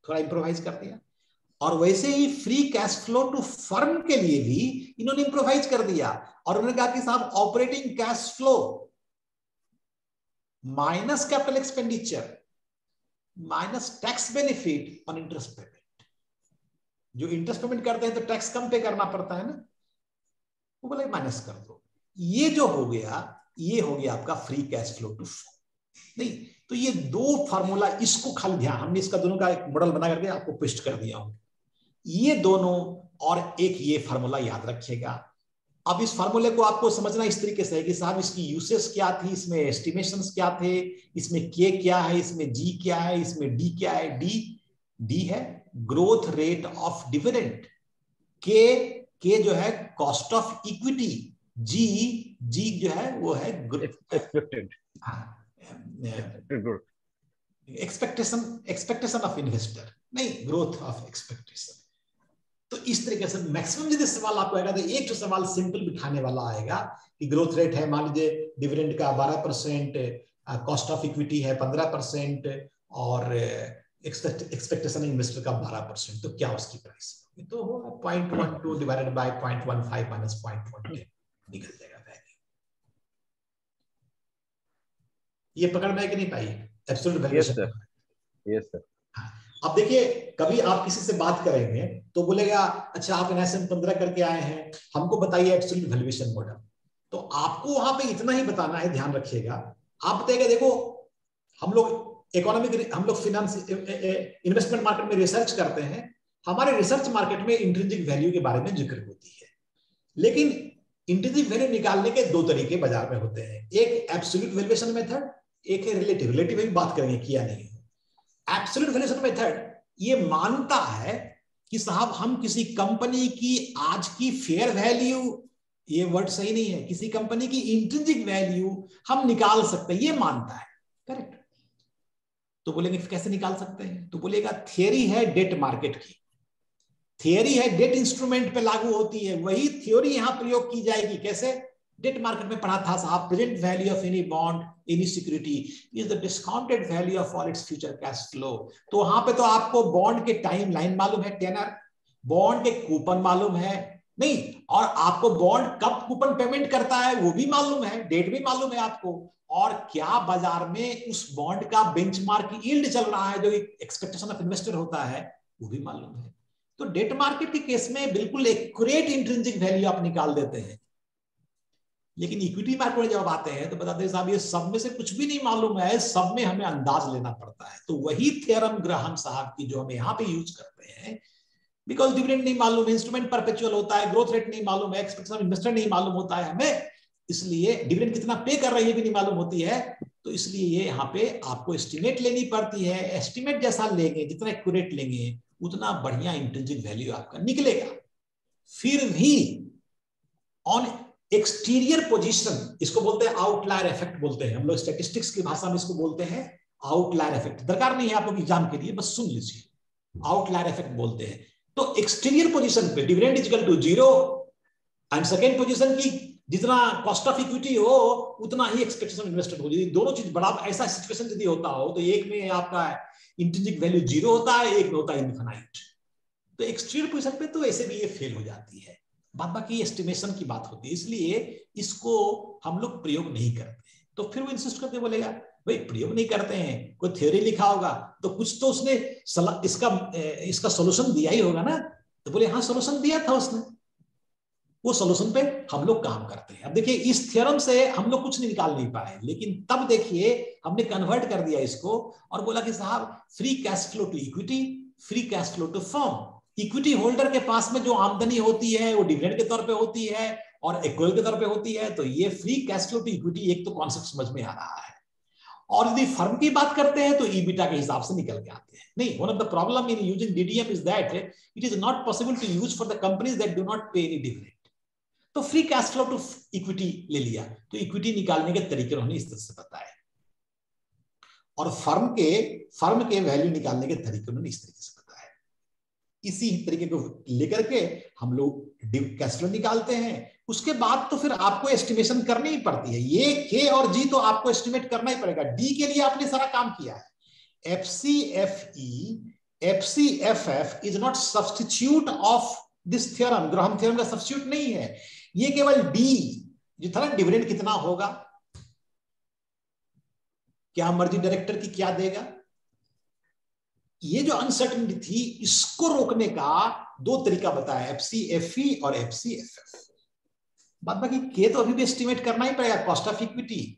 थोड़ा इंप्रोवाइज कर दिया। और वैसे ही free cash flow to firm के लिए भी इन्होंने इंप्रोवाइज कर दिया, और उन्होंने कहा कि साहब operating cash flow minus capital expenditure minus tax benefit on interest payment. जो इंटरेस्ट पेमेंट करते हैं तो टैक्स कम पे करना पड़ता है ना, वो बोले माइनस कर दो। ये जो हो गया, ये हो गया आपका free cash flow to firm. नहीं तो ये दो फार्मूला, इसको खाली ध्यान, हमने इसका दोनों का एक मॉडल बना करके आपको पेस्ट कर दिया हूं। ये दोनों और एक ये फार्मूला याद रखिएगा। अब इस फार्मूले को आपको समझना इस तरीके से है कि साहब इसकी यूसेस क्या थी, इसमें एस्टिमेशंस क्या थे, इसमें के क्या है, इसमें जी क्या है, इसमें डी क्या है। डी है ग्रोथ रेट ऑफ डिविडेंड, के जो है कॉस्ट ऑफ इक्विटी, जी जो है वो है एक्सपेक्टेड एक्सपेक्टेशन ऑफ इन्वेस्टर, नहीं ग्रोथ ऑफ एक्सपेक्टेशन। तो इस तरीके से मैक्सिमम यदि सवाल आपको आएगा तो एक जो सवाल सिंपल बिठाने वाला आएगा कि ग्रोथ रेट है मान लीजिए डिविडेंड का 12%, कॉस्ट ऑफ इक्विटी है 15% और एक्सपेक्टेशन इन्वेस्टर का 12%, तो क्या उसकी प्राइस होगी? तो होगा 0.12 डिवाइडेड बाय 0.15 माइनस 0.1 निकल जाएगा वैल्यू। ये पकड़ में कि नहीं पाई एब्सोल्यूट वैल्यूएशन? Yes sir. अब देखिए कभी आप किसी से बात करेंगे तो बोलेगा अच्छा आप NISM 15 करके आए हैं, हमको बताइए एब्सोल्यूट वैल्यूएशन मॉडल। तो आपको वहां पे इतना ही बताना है, ध्यान रखिएगा। आप बताइएगा देखो हम लोग इकोनॉमिक, हम लोग फिनेंस इन्वेस्टमेंट मार्केट में रिसर्च करते हैं, हमारे रिसर्च मार्केट में इंट्रिंसिक वैल्यू के बारे में जिक्र होती है, लेकिन इंट्रिंसिक वैल्यू निकालने के दो तरीके बाजार में होते हैं, एक एब्सोल्यूट वैल्यूएशन मेथड, एक है रिलेटिव। रिलेटिव भी बात करेंगे किया नहीं। एब्सोल्यूट वैल्यूएशन मेथड ये मानता है कि साहब हम किसी कंपनी की आज की फेयर वैल्यू, ये वर्ड सही नहीं है, किसी कंपनी की इंट्रिंसिक वैल्यू हम निकाल सकते हैं, ये मानता है। करेक्ट। तो बोलेंगे कैसे निकाल सकते हैं? तो बोलेगा थियरी है डेट मार्केट की, थियरी है डेट इंस्ट्रूमेंट पे लागू होती है, वही थ्योरी यहां प्रयोग की जाएगी। कैसे? डेट मार्केट में पढ़ा था साहब, present value of any bond any security is the discounted value of all its future cash flow. तो वहां पे तो आपको बॉन्ड के टाइम लाइन मालूम है, टेनर, बॉन्ड के कूपन मालूम है नहीं, और आपको बॉन्ड कब कूपन पेमेंट करता है वो भी मालूम है, डेट भी मालूम है आपको, और क्या बाजार में उस बॉन्ड का बेंचमार्क यील्ड चल रहा है जो एक्सपेक्टेशन ऑफ इन्वेस्टर होता है वो भी मालूम है। तो डेट मार्केट के केस में बिल्कुल एक्यूरेट इंट्रिंसिक वैल्यू आप निकाल देते हैं, लेकिन इक्विटी मार्केट में जब आते हैं तो बताते हैं साहब ये सब में से कुछ भी नहीं मालूम है, सब में हमें अंदाज लेना पड़ता है। तो वही थ्योरम ग्राहम साहब की जो हमें यहाँ पे यूज करते हैं, बिकॉज डिविडेंड नहीं मालूम है, इंस्ट्रूमेंट परपेचुअल होता है, ग्रोथ रेट नहीं मालूम है, एक्सपेक्टेशन इन्वेस्टर नहीं मालूम होता है हमें, इसलिए डिविडेंड कितना पे कर रही है भी नहीं मालूम होती है, तो इसलिए ये यहाँ पे आपको एस्टिमेट लेनी पड़ती है। एस्टिमेट जैसा लेंगे, जितना एक्यूरेट लेंगे उतना बढ़िया इंट्रिंसिक वैल्यू आपका निकलेगा। फिर भी ऑन एक्सटीरियर पोजीशन, इसको बोलते हैं आउटलायर इफेक्ट बोलते हैं हम लोग, स्टैटिस्टिक्स की भाषा में इसको बोलते हैं आउटलायर इफेक्ट। दरकार नहीं है आप लोग एग्जाम के लिए, बस सुन लीजिए, आउटलायर इफेक्ट बोलते हैं। तो एक्सटीरियर पोजीशन पे dividend equal to 0 and second position की जितना कॉस्ट ऑफ इक्विटी हो उतना ही एक्सपेक्टेशन इन्वेस्टर हो। दोनों चीज बड़ा ऐसा सिचुएशन यदि होता हो तो एक में आपका इंट्रिंसिक वैल्यू 0 होता है, एक में होता है इनफाइनाइट। तो एक्सटीरियर पोजीशन पे तो ऐसे भी ये फेल हो जाती है। बाकी एस्टिमेशन की बात होती है, इसलिए इसको हम लोग प्रयोग नहीं करते। तो फिर वो इंसिस्ट करके बोलेगा भाई प्रयोग नहीं करते हैं, कोई थ्योरी लिखा होगा तो कुछ तो उसने इसका सॉल्यूशन दिया ही होगा ना। तो बोले हाँ सॉल्यूशन दिया था उसने, वो सॉल्यूशन पे हम लोग काम करते हैं। अब देखिए इस थ्योरम से हम लोग कुछ नहीं निकाल नहीं पाए, लेकिन तब देखिए हमने कन्वर्ट कर दिया इसको और बोला कि साहब free cash flow to equity, free cash flow to firm. Equity holder के पास में जो आमदनी होती है वो डिविडेंड के तौर पे होती है, और एक्वल के तौर पे होती है, तो ये free cash flow to equity एक तो कॉन्सेप्ट समझ में आ रहा है। और यदि फर्म की बात करते हैं तो ईबिटा के हिसाब से निकल के आते हैं। नहीं, one of the problem in using DDM is that it is not possible to use for the companies that do not pay any dividend. तो free cash flow to equity ले लिया, तो इक्विटी निकालने के तरीके उन्होंने इस तरह से बताए, और फर्म के वैल्यू निकालने के तरीके उन्होंने इस तरीके से बताए। इसी तरीके को लेकर के हम लोग कैश फ्लो निकालते हैं। उसके बाद तो फिर आपको एस्टिमेशन करनी ही पड़ती है। ये के और जी तो आपको एस्टिमेट करना ही पड़ेगा। डी के लिए आपने सारा काम किया है। FCFF is not substitute of this theorem, Graham theorem का सब्स्टिट्यूट नहीं है। ये केवल डी जो था ना, डिविडेंड कितना होगा, क्या मर्जी डायरेक्टर की क्या देगा, ये जो अनसर्टेनिटी थी, इसको रोकने का दो तरीका बताया, एफसीएफई और एफसीएफएफ। बाद बाकी के तो अभी भी एस्टिमेट करना ही पड़ेगा, cost of equity,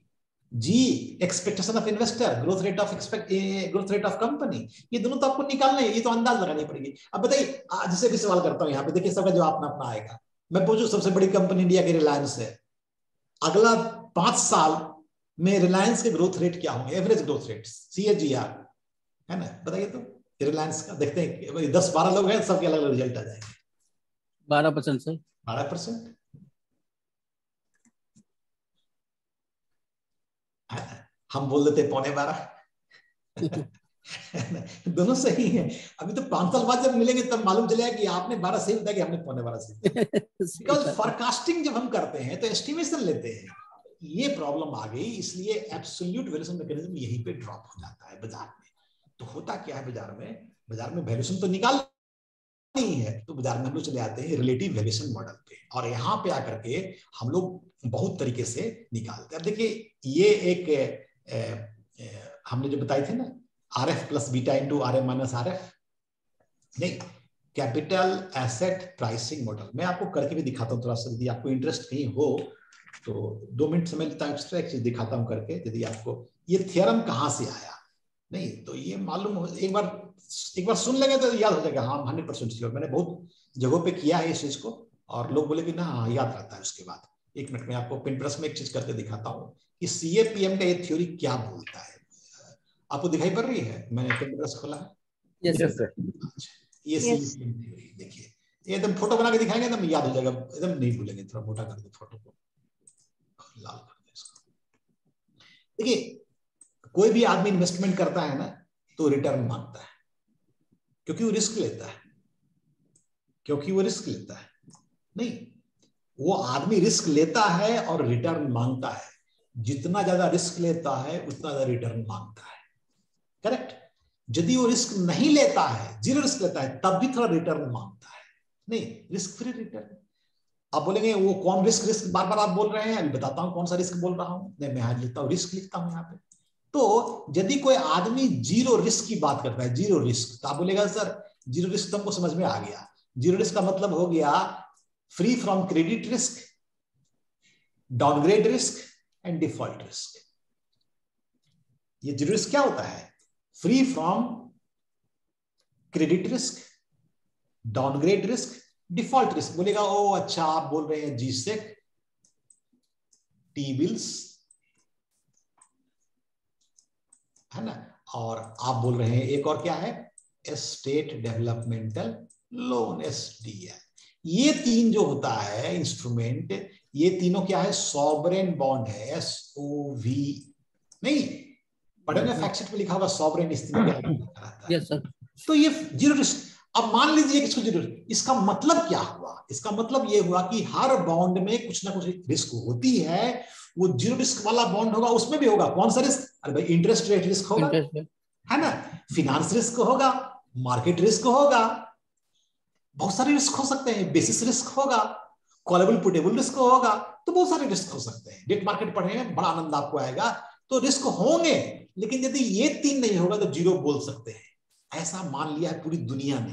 G expectation of investor, growth rate of company, ये दोनों तो आपको निकालना है, ये तो अंदाज लगानी पड़ेगी। अब बताइए, जैसे भी सवाल करता हूं यहाँ पे, देखिए सबका जवाब अपना अपना आएगा। मैं पूछूं, सबसे बड़ी कंपनी इंडिया की रिलायंस है, अगला 5 साल में रिलायंस के ग्रोथ रेट क्या होंगे, एवरेज ग्रोथ रेट CAGR है ना, बताइए तो रिलायंस का। देखते हैं 10-12 लोग हैं, सबके अलग अलग रिजल्ट आ जाएंगे। 12% सर। 12%। हम बोल देते 11.25। दोनों सही है। अभी तो 5 साल बाद जब मिलेंगे तब मालूम चलेगा कि आपने 12 सही बताया कि हमने 12.25 सही। बिकॉज फॉरकास्टिंग जब हम करते हैं तो एस्टिमेशन लेते हैं, ये प्रॉब्लम आ गई, इसलिए एब्सोल्यूट वैल्यूएशन मैकेनिज्म यहीं पे ड्रॉप हो जाता है बाजार में। तो होता क्या है, बाजार में वैल्यूएशन तो निकाल नहीं है, तो बाजार में हम लोग चले आते हैं रिलेटिव वैल्यूएशन मॉडल पे, और यहाँ पे आकर के हम लोग बहुत तरीके से निकालते हैं। देखिए, ये एक हमने जो बताई थे ना, RF plus beta into RM minus RF, नहीं, कैपिटल एसेट प्राइसिंग मॉडल। मैं आपको करके भी दिखाता हूँ थोड़ा सा, यदि आपको इंटरेस्ट कहीं हो तो 2 मिनट समय लेता हूँ, एक्स्ट्रा एक चीज दिखाता हूँ करके, यदि आपको ये थ्योरम कहाँ से आया नहीं तो ये मालूम हो, एक बार सुन लेंगे तो याद हो जाएगा। हाँ, 100% श्योर, मैंने बहुत जगहों पे किया है इस चीज को, और लोग बोले कि ना हाँ याद रहता है। उसके बाद 1 मिनट में आपको पिंटरेस्ट में एक चीज करके दिखाता हूँ कि CAPM का ये थ्योरी क्या बोलता है। आपको दिखाई पड़ रही है, मैंने पिंटरेस्ट खोला है। Yes sir. ये CAPM थ्योरी देखिए, एकदम फोटो बना के दिखाएंगे एकदम याद हो जाएगा, एकदम नहीं भूलेंगे। थोड़ा मोटा कर दो फोटो को, लाल कर दो इसको। देखिए, कोई भी आदमी इन्वेस्टमेंट करता है ना तो रिटर्न मांगता है, क्योंकि वो रिस्क लेता है, नहीं, वो आदमी रिस्क लेता है और रिटर्न मांगता है। जितना ज्यादा रिस्क लेता है उतना ज्यादा रिटर्न मांगता है, करेक्ट। यदि वो रिस्क नहीं लेता है, 0 रिस्क लेता है, तब भी थोड़ा रिटर्न मांगता है, नहीं, रिस्क फ्री रिटर्न। आप बोलेंगे वो कौन रिस्क बार बार आप बोल रहे हैं, अभी बताता हूं कौन सा रिस्क बोल रहा हूं। नहीं, मैं यहाँ लिखता हूं, रिस्क लिखता हूं यहाँ पे। तो यदि कोई आदमी 0 रिस्क की बात करता है, 0 रिस्क, तो आप बोलेगा सर 0 रिस्क तो हमको समझ में आ गया। 0 रिस्क का मतलब हो गया free from credit risk, downgrade risk and default risk. ये 0 रिस्क क्या होता है? Free from credit risk, downgrade risk, default risk. बोलेगा ओ अच्छा, आप बोल रहे हैं GSEC, टी बिल्स, है ना, और आप बोल रहे हैं एक और क्या है, स्टेट डेवलपमेंटल लोन, SDL। ये 3 जो होता है इंस्ट्रूमेंट, ये तीनों क्या है, सॉवरेन बॉन्ड है, SOV। नहीं पढ़ेंगे, फैक्ट शीट में लिखा होगा सॉवरेन, इस तीनों के यस सर। तो ये 0 रिस्क। अब मान लीजिए कि इसको 0, इसका मतलब क्या हुआ? इसका मतलब ये हुआ कि हर बॉन्ड में कुछ ना कुछ रिस्क होती है। वो 0 रिस्क वाला बॉन्ड होगा, उसमें भी होगा कौन सा रिस्क? अरे भाई, इंटरेस्ट रेट रिस्क होगा, है ना, फिनांस रिस्क होगा, मार्केट रिस्क होगा, बहुत सारे रिस्क हो सकते हैं, बेसिस रिस्क होगा, कॉलेबल पुटेबल रिस्क होगा, तो बहुत सारे रिस्क हो सकते हैं। डेट मार्केट पढ़ने में बड़ा आनंद आपको आएगा। तो रिस्क होंगे, लेकिन यदि ये 3 नहीं होगा तो 0 बोल सकते हैं। ऐसा मान लिया है पूरी दुनिया ने।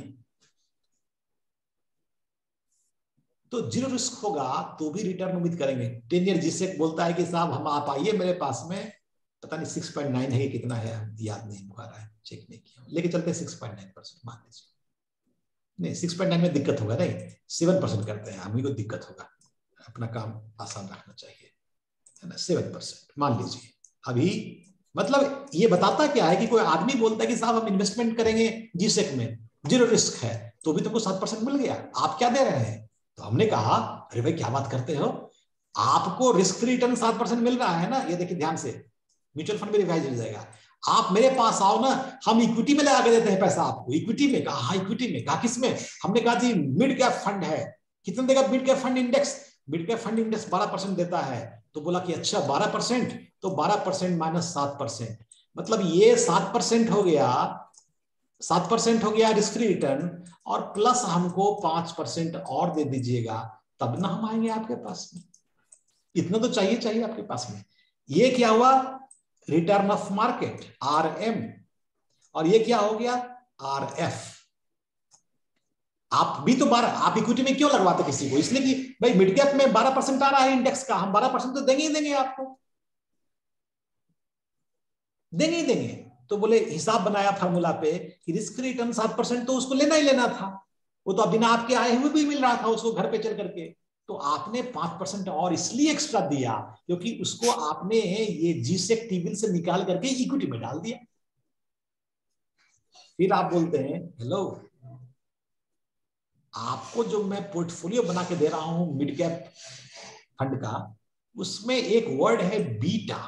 तो 0 रिस्क होगा तो भी रिटर्न उम्मीद करेंगे। 10 ईयर GSEC बोलता है कि साहब हम आप आइए मेरे पास में, पता नहीं 6.9 है कितना है, याद नहीं आ रहा है, चेक नहीं किया, लेके चलते हैं 6.9% मान लीजिए। नहीं 6.9 में दिक्कत होगा, नहीं 7% करते हैं, हमें को दिक्कत होगा, अपना काम आसान रखना चाहिए, है ना। 7% मान लीजिए अभी, मतलब ये बताता क्या है कि कोई आदमी बोलता है कि साहब हम इन्वेस्टमेंट करेंगे जीसेक में, 0 रिस्क है, तो भी तुमको 7% मिल गया, आप क्या दे रहे हैं? तो हमने कहा अरे भाई क्या बात करते हो, आपको रिस्क फ्री रिटर्न 7% मिल रहा है ना, ये देखिए ध्यान से, म्यूचुअल फंड में रिवाइज हो जाएगा, आप मेरे पास आओ ना, हम इक्विटी में लगा के देते हैं पैसा आपको। इक्विटी में? कहा हाँ इक्विटी में। कहा किसमें? हमने कहा जी मिड कैप फंड है। कितना देगा mid cap fund index? Mid cap fund index 12% देता है। तो बोला कि अच्छा 12%, तो 12% माइनस 7%, मतलब ये 7% हो गया, 7% हो गया रिस्क फ्री रिटर्न, और प्लस हमको 5% और दे दीजिएगा, तब ना हम आएंगे आपके पास में। इतना तो चाहिए आपके पास में। ये क्या हुआ? रिटर्न ऑफ मार्केट, RM, और ये क्या हो गया? RF। आप भी तो 12, आप इक्विटी में क्यों लगवाते किसी को? इसलिए कि भाई मिड कैप में 12% आ रहा है इंडेक्स का, हम 12% तो देंगे ही देंगे आपको, देंगे ही देंगे। तो बोले हिसाब बनाया फार्मूला पे कि रिस्क रिटर्न 7% तो उसको लेना ही लेना था, वो तो बिना आपके आए हुए भी मिल रहा था उसको घर पे चल करके। तो आपने 5% और इसलिए एक्स्ट्रा दिया क्योंकि उसको आपने ये जीसेक टी-बिल से निकाल करके इक्विटी में डाल दिया। फिर आप बोलते हैं हेलो, आपको जो मैं पोर्टफोलियो बना के दे रहा हूं मिड कैप फंड का, उसमें एक वर्ड है बीटा।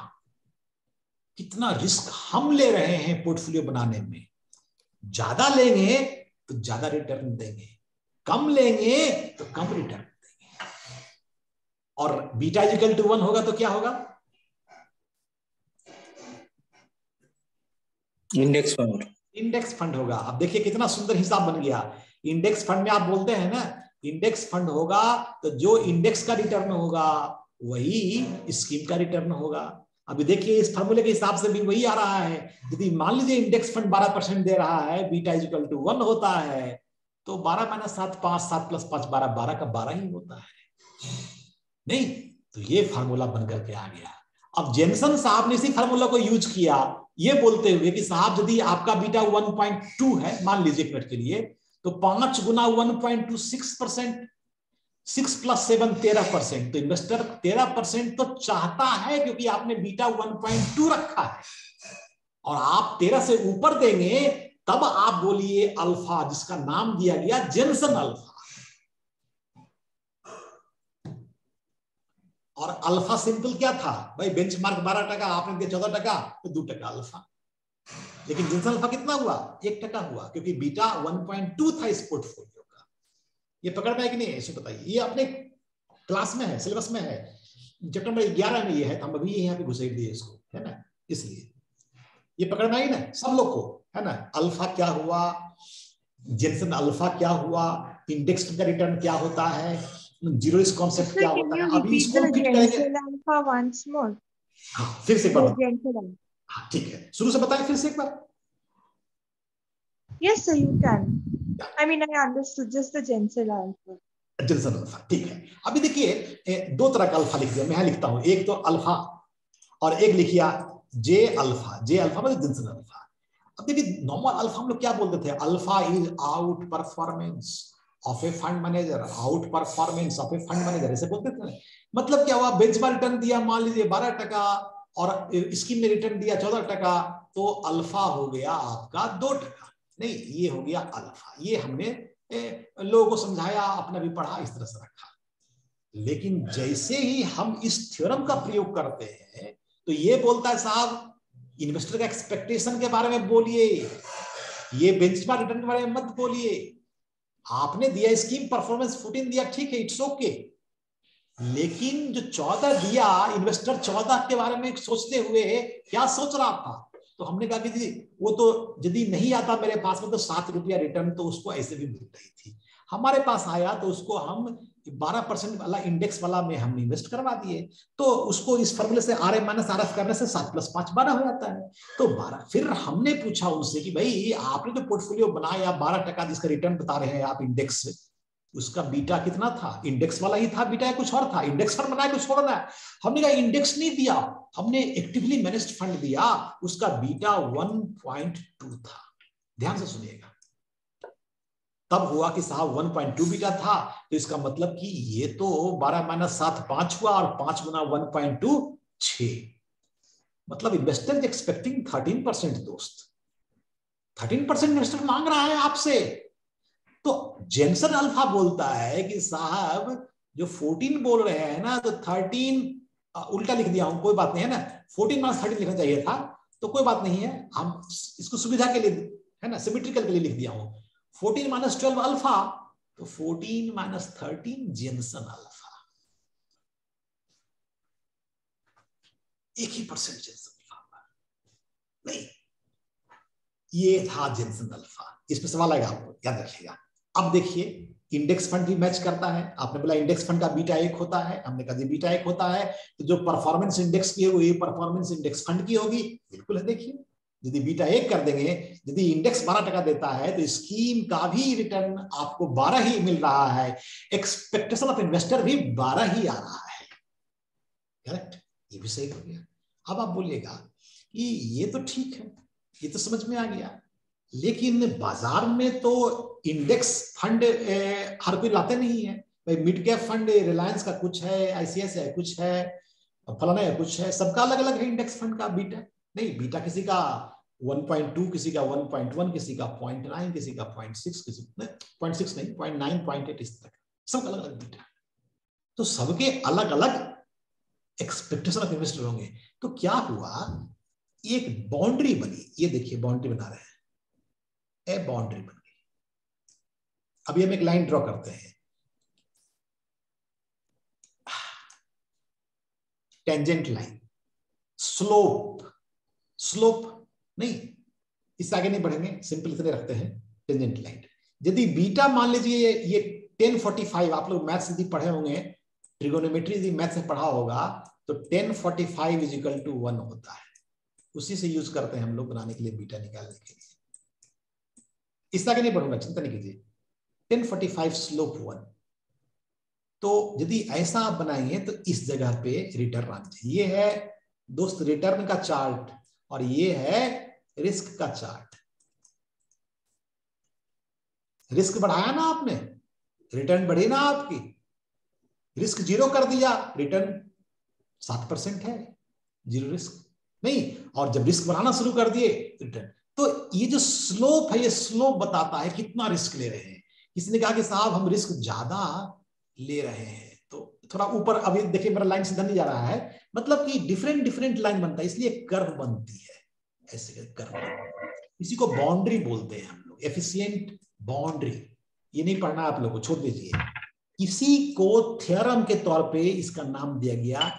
कितना रिस्क हम ले रहे हैं पोर्टफोलियो बनाने में। ज्यादा लेंगे तो ज्यादा रिटर्न देंगे, कम लेंगे तो कम रिटर्न देंगे। और बीटा इक्वल टू 1 होगा तो क्या होगा? Index fund. इंडेक्स फंड होगा। अब देखिए कितना सुंदर हिसाब बन गया। इंडेक्स फंड में आप बोलते हैं ना, इंडेक्स फंड होगा तो जो इंडेक्स का रिटर्न होगा वही स्कीम का रिटर्न होगा। अभी देखिए इस फार्मूले के हिसाब से भी वही आ रहा है। यदि मान लीजिए इंडेक्स फंड 12% दे रहा है, बीटा इज इक्वल टू 1 होता है, तो 12 माइनस 7 5, 7 प्लस 5 12, 12 का 12 ही होता है नहीं। तो ये फार्मूला बनकर के आ गया। अब जेनसन साहब ने इसी फार्मूला को यूज किया ये बोलते हुए कि साहब यदि आपका बीटा 1.2 है, मान लीजिए एक मिनट के लिए, तो 5 गुना 1.2 6%, 6 प्लस 7 13%। तो इन्वेस्टर 13% तो चाहता है क्योंकि आपने बीटा 1.2 रखा है, और आप 13 से ऊपर देंगे तब आप बोलिए अल्फा, जिसका नाम दिया गया जेनसन अल्फा। और अल्फा सिंपल क्या था भाई? बेंचमार्क 12%, आपने दिया 14%, तो 2% अल्फा। लेकिन जेनसन अल्फा कितना हुआ? 1% हुआ, क्योंकि बीटा 1.2 था इस पोर्टफोलियो का। ये पकड़ में है कि नहीं ऐसे बताइए? ये अपने क्लास में है, सिलेबस में है, चैप्टर नंबर 11 में ये है, तो हम अभी यहाँ पे घुसेड़ दिए इसको, है ना। इसलिए ये पकड़ में आई ना सब लोग को, है ना। अल्फा क्या हुआ, जेनसन अल्फा क्या हुआ, इंडेक्स का रिटर्न क्या होता है, जीरो रिस्क कॉन्सेप्ट क्या होता है। अभी इसको फिट करेंगे। हाँ फिर से एक बार, हाँ ठीक है, शुरू से बताएं फिर से एक बार। Yes, sir, you can. I mean, I understood just the Jensen alpha. Jensen alpha, ठीक है। अभी देखिए 2 तरह का अल्फा लिख दिया, मैं लिखता हूं, एक तो अल्फा और एक लिखिया जे अल्फा। जे अल्फा मतलब जेनसन अल्फा। अब देखिए नॉर्मल अल्फा हम लोग क्या बोलते थे? Alpha is out performance of A fund manager, out performance of A fund manager, ऐसे बोलते थे। मतलब क्या हुआ? बेंचमार्क रिटर्न दिया मान लीजिए 12% और स्कीम में रिटर्न दिया 14%, तो अल्फा हो गया आपका 2%। नहीं, ये हो गया अल्फा। ये हमने लोगों को समझाया, अपना भी पढ़ा, इस तरह से रखा। लेकिन जैसे ही हम इस थ्योरम का प्रयोग करते हैं तो ये बोलता है साहब इन्वेस्टर का एक्सपेक्टेशन के बारे में बोलिए, ये बेंचमार्क रिटर्न के बारे में मत बोलिए। आपने दिया स्कीम परफॉर्मेंस 14 दिया, ठीक है, इट्स ओके, लेकिन जो 14 दिया, इन्वेस्टर 14 के बारे में सोचते हुए क्या सोच रहा था? तो हमने कहा कि जी वो तो यदि नहीं आता मेरे पास में तो 7 रुपया रिटर्न तो उसको ऐसे भी मिल रही थी, हमारे पास आया तो उसको हम 12% वाला इंडेक्स वाला में हम इन्वेस्ट करवा दिए, तो उसको इस फॉर्मूले से RM माइनस RF करने से 7 प्लस 5 12 हो जाता है। तो 12। फिर हमने पूछा उनसे कि भाई आपने जो पोर्टफोलियो बनाया 12% जिसका रिटर्न बता रहे हैं आप इंडेक्स से, उसका बीटा कितना था? इंडेक्स वाला ही था बीटा या कुछ और था? इंडेक्स फंड बनाया कुछ छोड़ना है? हमने कहा इंडेक्स नहीं दिया, हमने एक्टिवली मैनेज्ड फंड दिया, उसका बीटा 1.2 था। ध्यान से सुनिएगा, तब हुआ कि साहब 1.2 बीटा था, तो इसका मतलब कि ये तो 12 माइनस 7 5 हुआ, और 5 गुना 1.2 6, मतलब इन्वेस्टर इज एक्सपेक्टिंग 13% दोस्त, 13% इन्वेस्टर मांग रहा है आपसे। तो जेनसन अल्फा बोलता है कि साहब जो 14 बोल रहे हैं ना, तो 13 उल्टा लिख दिया हूं, कोई बात नहीं है ना, 14 माइनस 13 लिखना चाहिए था, तो कोई बात नहीं है, हम इसको सुविधा के लिए है ना, सिमेट्रिकल के लिए लिख दिया हूं, 14 माइनस 12 अल्फा, तो 14 माइनस 13 जेनसन अल्फा, एक ही परसेंट जेनसन अल्फा नहीं, ये था जेनसन अल्फा। इसमें सवाल आएगा, आपको याद रखिएगा। अब देखिए इंडेक्स फंड भी मैच करता है, आपने बोला इंडेक्स फंड का बीटा 1 होता है, हमने कहा बीटा 1 होता है, तो जो परफॉर्मेंस इंडेक्स की है वो ये परफॉर्मेंस इंडेक्स फंड की होगी, बिल्कुल है। देखिए यदि बीटा 1 कर देंगे, यदि इंडेक्स 12% देता है, तो स्कीम का भी रिटर्न आपको 12 ही मिल रहा है, एक्सपेक्टेशन ऑफ इन्वेस्टर भी 12 ही आ रहा है, करेक्ट, ये भी सही हो गया। अब आप बोलिएगा कि ये तो ठीक है, ये तो समझ में आ गया, लेकिन बाजार में तो इंडेक्स फंड हर कोई लाते नहीं है भाई। मिड कैप फंड रिलायंस का कुछ है, आईसीआईसीआई कुछ है, फलाना है कुछ है, सबका अलग अलग है इंडेक्स फंड का बीटा। नहीं, बीटा किसी का 1.2, किसी का 1.1, किसी का 0.9, किसी का 0.6, किसी 0.6 नहीं 0.9, 0.8, इस तरह सब अलग अलग बीटा। तो सबके अलग अलग एक्सपेक्टेशन ऑफ इन्वेस्टर होंगे। तो क्या हुआ, एक बाउंड्री बनी, ये देखिए बाउंड्री बना रहे हैं, ए बाउंड्री बन गई। अभी हम एक लाइन ड्रॉ करते हैं, टेंजेंट लाइन, स्लोप, स्लोप नहीं, इससे आगे नहीं बढ़ेंगे, सिंपल इतने रखते हैं, टेंजेंट लाइन। यदि बीटा मान लीजिए ये 1045, आप लोग मैथ्स यदि पढ़े होंगे, ट्रिगोनोमेट्री यदि मैथ से पढ़ा होगा, तो 1045 इज इक्वल टू 1 होता है, उसी से यूज करते हैं हम लोग बनाने के लिए, बीटा निकालने के लिए। इस आगे नहीं बढ़ूंगा, चिंता नहीं कीजिए। 1045 स्लोप 1, तो यदि ऐसा आप बनाएंगे तो इस जगह पे रिटर्न आना चाहिए। ये है दोस्त रिटर्न का चार्ट, और ये है रिस्क का चार्ट। रिस्क बढ़ाया ना आपने, रिटर्न बढ़ी ना आपकी, रिस्क 0 कर दिया, रिटर्न 7% है, 0 रिस्क नहीं, और जब रिस्क बढ़ाना शुरू कर दिए रिटर्न। तो ये जो स्लोप है, ये स्लोप बताता है कितना रिस्क ले रहे हैं। किसी ने कहा कि साहब हम रिस्क ज्यादा ले रहे हैं, तो थोड़ा ऊपर, अभी देखिए मेरा लाइन सीधा नहीं जा रहा है, मतलब कि डिफरेंट डिफरेंट लाइन बनता है, इसलिए कर्व बनती है, ऐसे कर्व। इसी को बाउंड्री बोलते हैं हम लोग, एफिशिएंट बाउंड्री। ये नहीं पढ़ना आप लोगों को, छोड़ दीजिए। इसी को थ्योरम के तौर पे इसका नाम दिया गया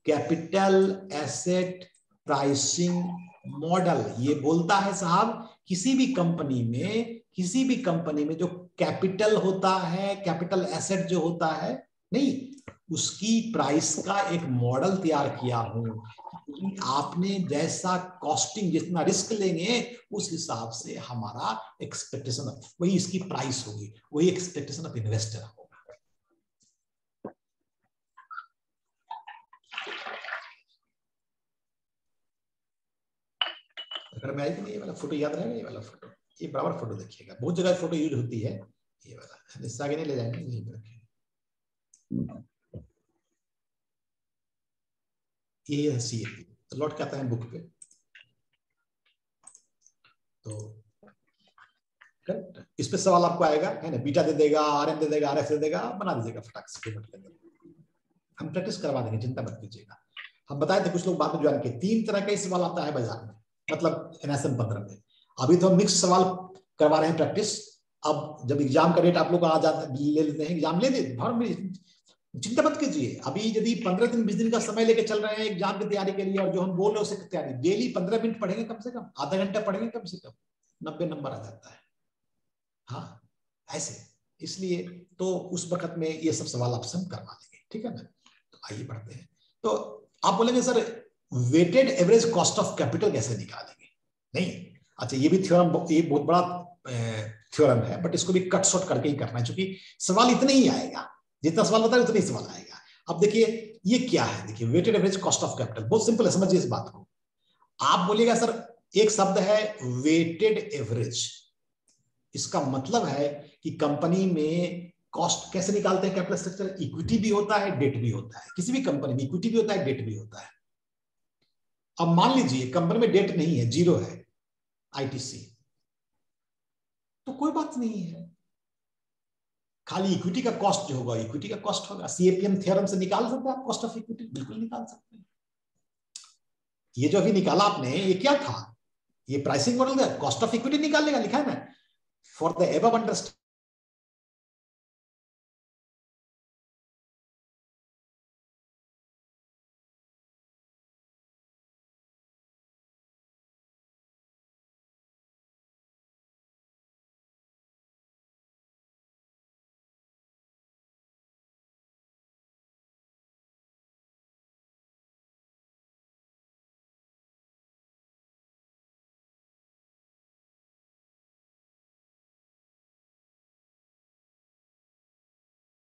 कैपिटल एसेट प्राइसिंग मॉडल। ये बोलता है साहब किसी भी कंपनी में जो कैपिटल होता है, कैपिटल एसेट जो होता है, नहीं, उसकी प्राइस का एक मॉडल तैयार किया हूं कि आपने जैसा कॉस्टिंग, जितना रिस्क लेंगे उस हिसाब से हमारा एक्सपेक्टेशन, वही इसकी प्राइस होगी, वही एक्सपेक्टेशन ऑफ इन्वेस्टर होगा। अगर मैं आएगी नहीं, ये वाला फोटो याद रहेगा, ये वाला फोटो, ये बराबर फोटो देखिएगा, बहुत जगह फोटो यूज होती है, ये वाला इससे आगे नहीं ले जाएंगे, यहीं पे रखेंगे। ये है सीएपी, तो लौट के आता है बुक पे, तो करेक्ट, इस पे सवाल आपको आएगा, है ना, बीटा दे देगा, आरएम दे देगा, आरएफ दे देगा, बना दीजिएगा फटाक से, हम प्रैक्टिस करवा देंगे, चिंता मत कीजिएगा। हम बताए थे कुछ लोग बाद में ज्वाइन किए, 3 तरह का सवाल आता है बाजार में, मतलब NSM 15 में। अभी तो हम मिक्स सवाल करवा रहे हैं प्रैक्टिस। अब जब एग्जाम का डेट आप लोग आ जाता ले लेते हैं, एग्जाम ले लेते, चिंता मत कीजिए। अभी यदि 15 दिन 20 दिन का समय लेके चल रहे हैं एग्जाम की तैयारी के लिए, और जो हम बोल रहे हैं उसकी तैयारी, डेली 15 मिनट पढ़ेंगे, कम से कम आधा घंटा पढ़ेंगे, कम से कम 90 नंबर आ जाता है। हाँ ऐसे, इसलिए तो उस वक्त में ये सब सवाल आपसे हम करवा देंगे, ठीक है ना। तो आइए पढ़ते हैं। तो आप बोलेंगे sir weighted average cost of capital कैसे निकालेंगे? नहीं, अच्छा ये भी थ्योरम, ये बहुत बड़ा थ्योरम है, बट इसको भी कट शॉर्ट करके ही करना है, क्योंकि सवाल इतना ही आएगा, जितना सवाल बताए उतना ही सवाल आएगा। अब देखिए ये क्या है, देखिए weighted average cost of capital, बहुत सिंपल है, समझिए इस बात को। आप बोलिएगा सर एक शब्द है वेटेड एवरेज, इसका मतलब है कि कंपनी में कॉस्ट कैसे निकालते हैं कैपिटल स्ट्रक्चर, इक्विटी भी होता है डेट भी होता है, किसी भी कंपनी में इक्विटी भी होता है डेट भी होता है। अब मान लीजिए कंपनी में डेट नहीं है, जीरो है आईटीसी, तो कोई बात नहीं है, खाली इक्विटी का कॉस्ट जो होगा इक्विटी का कॉस्ट होगा। सीएपीएम थ्योरम से निकाल सकते हैं आप कॉस्ट ऑफ इक्विटी, बिल्कुल निकाल सकते हैं। ये जो अभी निकाला आपने ये क्या था, ये प्राइसिंग मॉडल का कॉस्ट ऑफ इक्विटी निकालने का लिखा है ना। For the above understanding